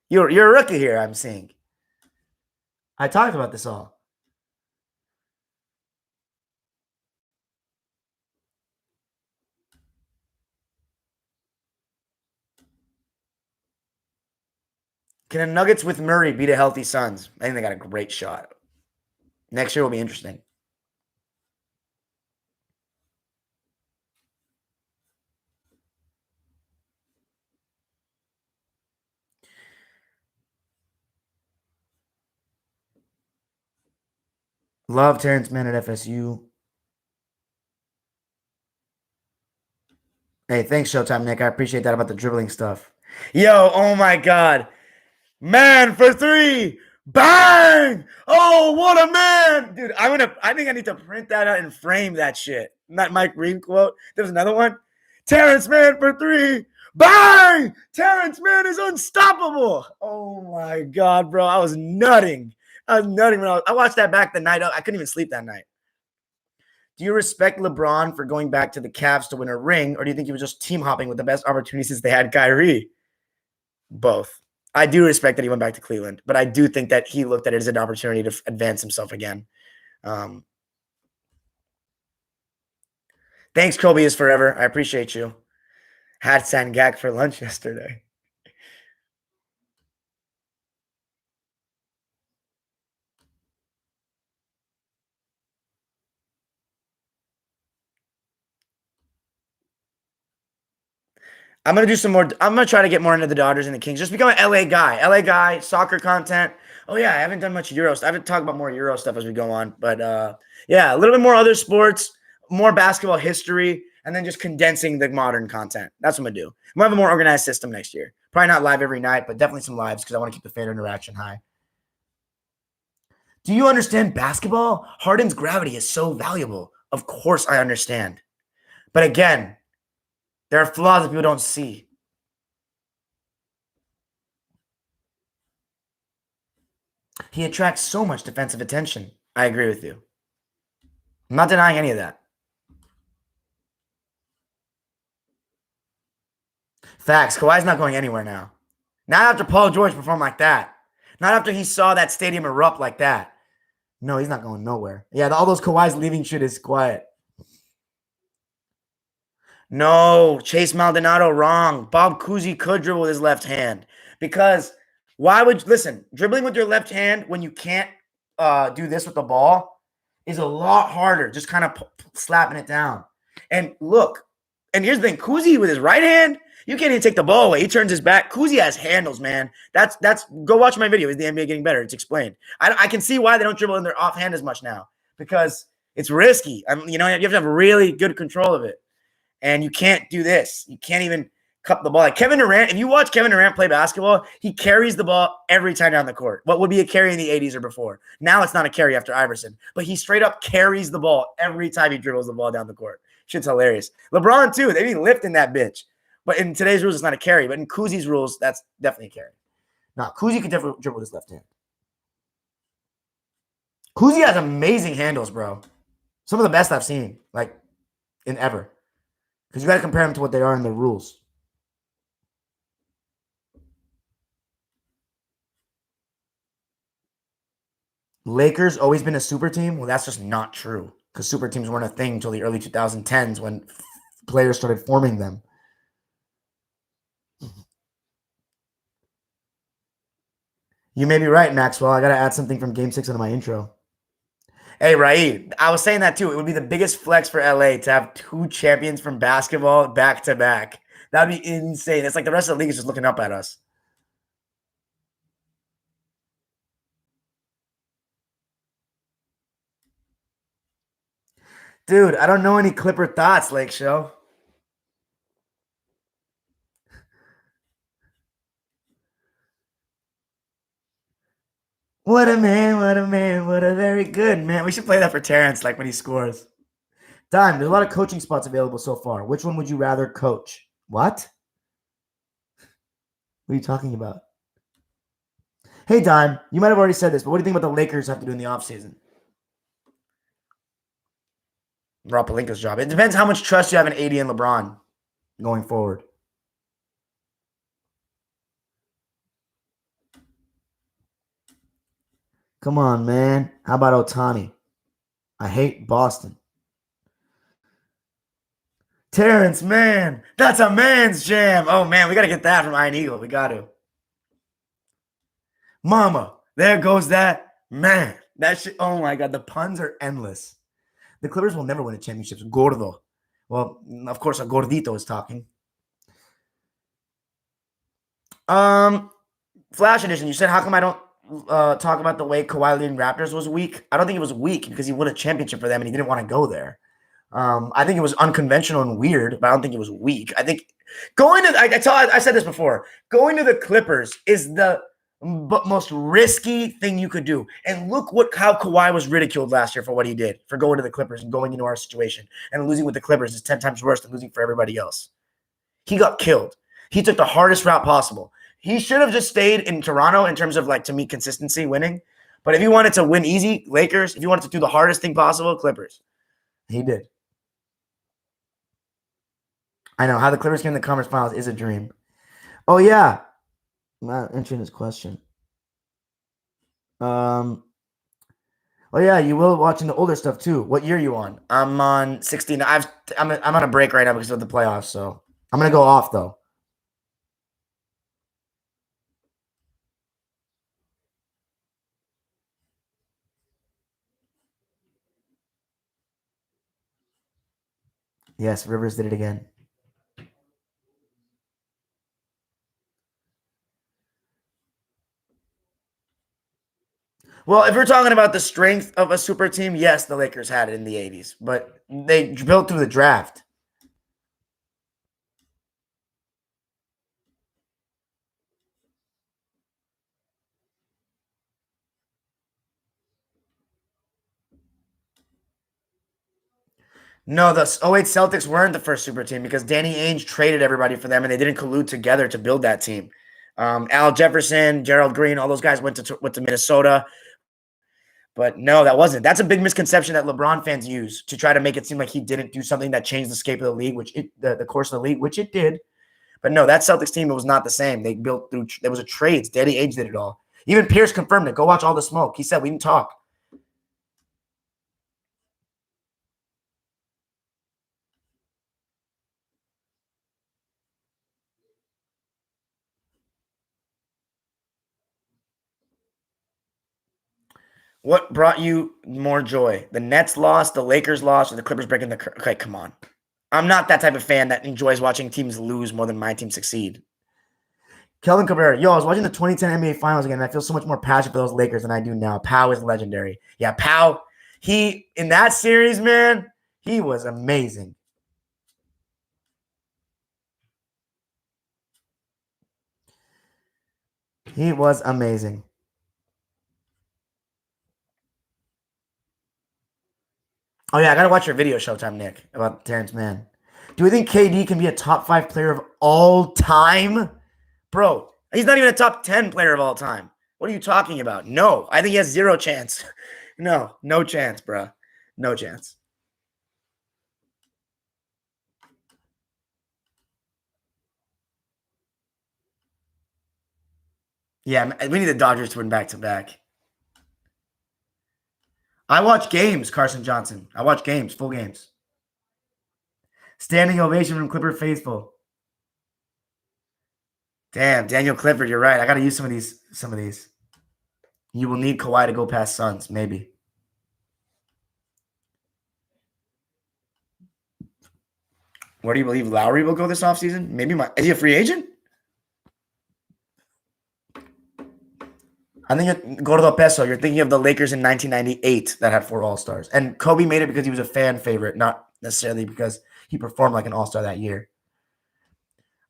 You're a rookie here, I'm seeing. I talked about this all. Can the Nuggets with Murray beat a healthy Suns? I think they got a great shot. Next year will be interesting. Love Terrence Mann at FSU. Hey, thanks, Showtime Nick. I appreciate that about the dribbling stuff. Yo, oh my God. Man for three. Bang! Oh, what a man! Dude, I think I need to print that out and frame that shit. That Mike Reed quote. There's another one. Terrence Mann for three. Bang! Terrence Mann is unstoppable. Oh my God, bro. I was nutting. I was nutting when I watched that back the night. I couldn't even sleep that night. Do you respect LeBron for going back to the Cavs to win a ring, or do you think he was just team hopping with the best opportunity since they had Kyrie? Both. I do respect that he went back to Cleveland, but I do think that he looked at it as an opportunity to advance himself again. Thanks, Kobe is forever. I appreciate you. Had Sangak for lunch yesterday. I'm gonna do some more. I'm gonna try to get more into the Dodgers and the Kings. Just become an LA guy. LA guy, soccer content. Oh yeah, I haven't done much Euro stuff. I haven't talked about more Euro stuff as we go on. But yeah, a little bit more other sports, more basketball history, and then just condensing the modern content. That's what I'm gonna do. I'm gonna have a more organized system next year. Probably not live every night, but definitely some lives because I want to keep the fan interaction high. Do you understand basketball? Harden's gravity is so valuable. Of course I understand. But again, there are flaws that people don't see. He attracts so much defensive attention. I agree with you. I'm not denying any of that. Facts. Kawhi's not going anywhere now. Not after Paul George performed like that. Not after he saw that stadium erupt like that. No, he's not going nowhere. Yeah, all those Kawhi's leaving shit is quiet. No, Chase Maldonado wrong. Bob Cousy could dribble with his left hand because why would listen? Dribbling with your left hand when you can't do this with the ball is a lot harder. Just kind of slapping it down. And look, and here's the thing: Cousy with his right hand, you can't even take the ball away. He turns his back. Cousy has handles, man. That's go watch my video. Is the NBA getting better? It's explained. I can see why they don't dribble in their offhand as much now because it's risky. You have to have really good control of it. And you can't do this. You can't even cup the ball. Like Kevin Durant, if you watch Kevin Durant play basketball, he carries the ball every time down the court. What would be a carry in the 80s or before? Now it's not a carry after Iverson. But he straight up carries the ball every time he dribbles the ball down the court. Shit's hilarious. LeBron, too. They be lifting that bitch. But in today's rules, it's not a carry. But in Kuzi's rules, that's definitely a carry. Now, Kuzi could definitely dribble with his left hand. Kuzi has amazing handles, bro. Some of the best I've seen, like, in ever. Because you got to compare them to what they are in the rules. Lakers always been a super team? Well, that's just not true. Because super teams weren't a thing until the early 2010s when players started forming them. You may be right, Maxwell. I got to add something from Game 6 into my intro. Hey, Raid, I was saying that too. It would be the biggest flex for LA to have two champions from basketball back to back. That would be insane. It's like the rest of the league is just looking up at us. Dude, I don't know any Clipper thoughts, Lake Show. What a man, what a man, what a very good man. We should play that for Terrence, like when he scores. Don, there's a lot of coaching spots available so far. Which one would you rather coach? What? What are you talking about? Hey, Don, you might have already said this, but what do you think about the Lakers have to do in the offseason? Rob Pelinka's job. It depends how much trust you have in AD and LeBron going forward. Come on, man. How about Otani? I hate Boston. Terrence, man, that's a man's jam. Oh, man, we got to get that from Iron Eagle. We got to. Mama, there goes that man. That shit, oh, my God. The puns are endless. The Clippers will never win a championship. Gordo. Well, of course, a gordito is talking. Flash edition. You said, how come I don't talk about the way Kawhi leading Raptors was weak. I don't think it was weak because he won a championship for them and he didn't want to go there. I think it was unconventional and weird, but I don't think it was weak. I think going to I said this before. Going to the Clippers is the most risky thing you could do. And look how Kawhi was ridiculed last year for what he did for going to the Clippers and going into our situation. And losing with the Clippers is 10 times worse than losing for everybody else. He got killed. He took the hardest route possible. He should have just stayed in Toronto in terms of like, to me, consistency winning. But if he wanted to win easy, Lakers. If he wanted to do the hardest thing possible, Clippers. He did. I know how the Clippers came in the conference finals is a dream. Oh yeah, I'm not answering this question. Oh yeah, you will watching the older stuff too. What year are you on? I'm on 16. I'm on a break right now because of the playoffs, so I'm gonna go off though. Yes, Rivers did it again. Well, if we're talking about the strength of a super team, yes, the Lakers had it in the 80s, but they built through the draft. No, the 08 Celtics weren't the first super team because Danny Ainge traded everybody for them and they didn't collude together to build that team. Al Jefferson, Gerald Green, all those guys went to Minnesota. But no, that wasn't. That's a big misconception that LeBron fans use to try to make it seem like he didn't do something that changed the scape of the league, the course of the league, which it did. But no, that Celtics team, it was not the same. They built through. There was a trades. Danny Ainge did it all. Even Pierce confirmed it. Go watch All the Smoke. He said we didn't talk. What brought you more joy? The Nets lost, the Lakers lost, or the Clippers breaking the? Okay, come on. I'm not that type of fan that enjoys watching teams lose more than my team succeed. Kelvin Cabrera, yo, I was watching the 2010 NBA Finals again, and I feel so much more passion for those Lakers than I do now. Powell is legendary. Yeah, Powell, he in that series, man, he was amazing. He was amazing. Oh yeah, I gotta watch your video Showtime, Nick, about Terrence Mann. Do we think KD can be a top 5 player of all time? Bro, he's not even a top 10 player of all time. What are you talking about? No, I think he has zero chance. No chance, bro. No chance. Yeah, we need the Dodgers to win back to back. I watch games, Carson Johnson. I watch games, full games. Standing ovation from Clipper faithful. Damn, Daniel Clifford, you're right. I got to use some of these. Some of these. You will need Kawhi to go past Suns, maybe. Where do you believe Lowry will go this offseason? Maybe is he a free agent? I think go to the peso. You're thinking of the Lakers in 1998 that had 4 All-Stars. And Kobe made it because he was a fan favorite, not necessarily because he performed like an All-Star that year.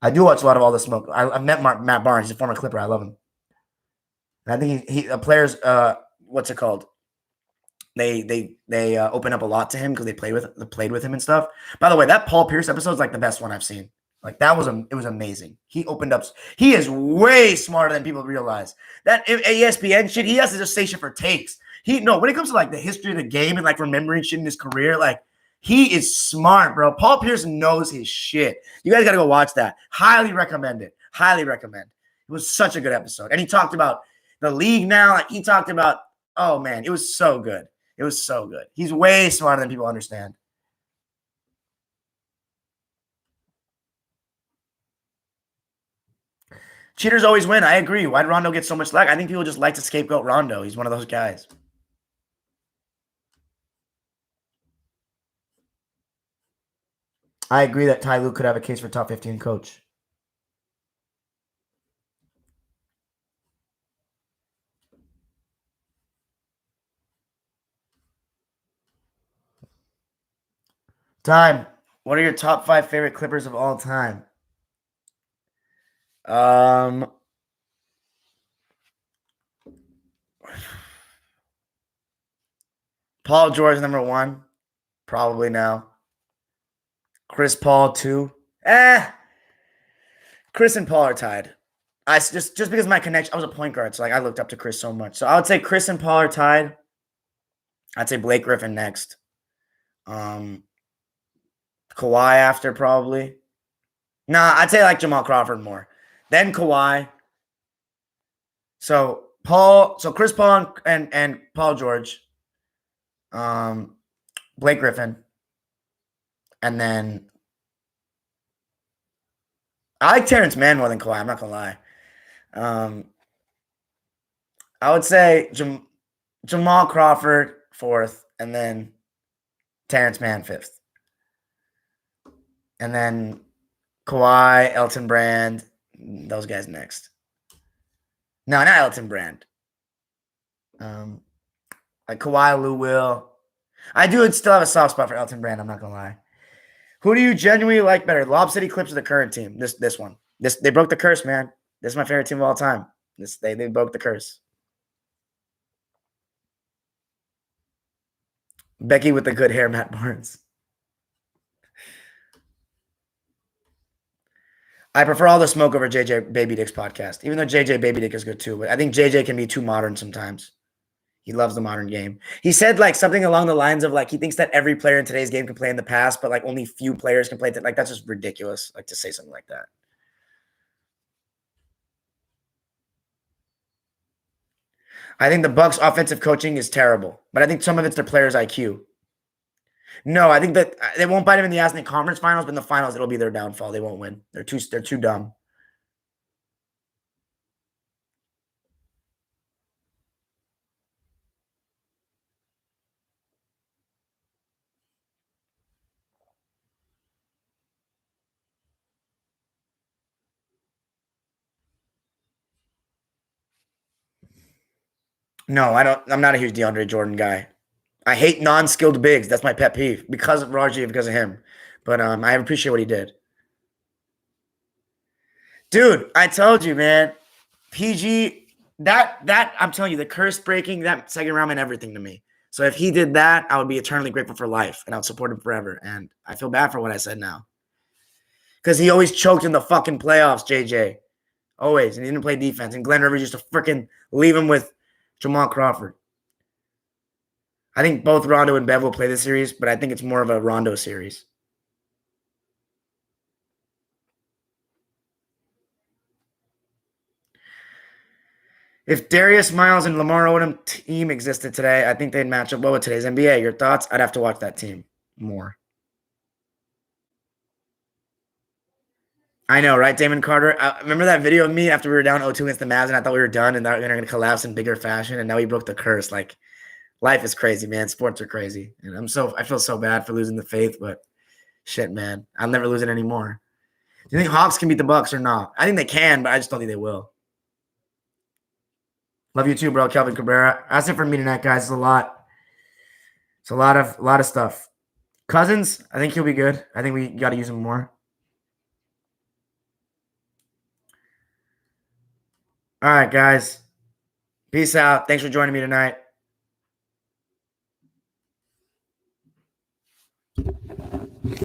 I do watch a lot of All the Smoke. I've met Matt Barnes. He's a former Clipper. I love him. And I think he players, what's it called? They open up a lot to him because they played with him and stuff. By the way, that Paul Pierce episode is like the best one I've seen. Like it was amazing. He opened up. He is way smarter than people realize. That ESPN shit, he has to just say shit for takes. When it comes to like the history of the game and like remembering shit in his career, like he is smart, bro. Paul Pierce knows his shit. You guys got to go watch that. Highly recommend it. Highly recommend. It was such a good episode. And he talked about the league now. Like he talked about, oh man, it was so good. It was so good. He's way smarter than people understand. Cheaters always win. I agree. Why did Rondo get so much slack? I think people just like to scapegoat Rondo. He's one of those guys. I agree that Ty Lue could have a case for top 15 coach. Time. What are your top 5 favorite Clippers of all time? Um, Paul George number 1, probably now. Chris Paul 2. Eh, Chris and Paul are tied. I just because of my connection, I was a point guard, so like I looked up to Chris so much. So I would say Chris and Paul are tied. I'd say Blake Griffin next. Um, Kawhi after probably. Nah, I'd say like Jamal Crawford more. Then Kawhi. So Chris Paul and Paul George. Blake Griffin. And then I like Terrence Mann more than Kawhi, I'm not gonna lie. I would say Jamal Crawford 4th, and then Terrence Mann 5th. And then Kawhi, Elton Brand, those guys next. No, not Elton Brand. Like Kawhi, Lou Will. I do still have a soft spot for Elton Brand, I'm not gonna lie. Who do you genuinely like better, Lob City Clips or the current team? This one. They broke the curse, man. This is my favorite team of all time. They broke the curse. Becky with the good hair, Matt Barnes. I prefer all the smoke over JJ Baby Dick's podcast, even though JJ Baby Dick is good too. But I think JJ can be too modern sometimes. He loves the modern game. He said like something along the lines of like he thinks that every player in today's game can play in the past, but like only few players can play. Like that's just ridiculous. Like to say something like that. I think the Bucks' offensive coaching is terrible, but I think some of it's their players' IQ. No, I think that they won't bite him in the ass in the conference finals, but in the finals it'll be their downfall. They won't win. They're too dumb. No, I don't. I'm not a huge DeAndre Jordan guy. I hate non-skilled bigs. That's my pet peeve because of Raji, because of him. But I appreciate what he did. Dude, I told you, man. PG, that I'm telling you, the curse breaking, that second round meant everything to me. So if he did that, I would be eternally grateful for life and I would support him forever. And I feel bad for what I said now. Because he always choked in the fucking playoffs, JJ. Always. And he didn't play defense. And Glen Rivers used to freaking leave him with Jamal Crawford. I think both Rondo and Bev will play this series, but I think it's more of a Rondo series. If Darius Miles and Lamar Odom team existed today, I think they'd match up well with today's NBA. Your thoughts? I'd have to watch that team more. I know, right, Damon Carter? I remember that video of me after we were down 0-2 against the Mavs, and I thought we were done, and they're going to collapse in bigger fashion, and now we broke the curse. Like, life is crazy, man. Sports are crazy, and I feel so bad for losing the faith, but shit, man, I'll never lose it anymore. Do you think Hawks can beat the Bucks or not? I think they can, but I just don't think they will. Love you too, bro, Kelvin Cabrera. That's it for me tonight, guys. It's a lot. It's a lot of stuff. Cousins, I think he'll be good. I think we got to use him more. All right, guys. Peace out. Thanks for joining me tonight.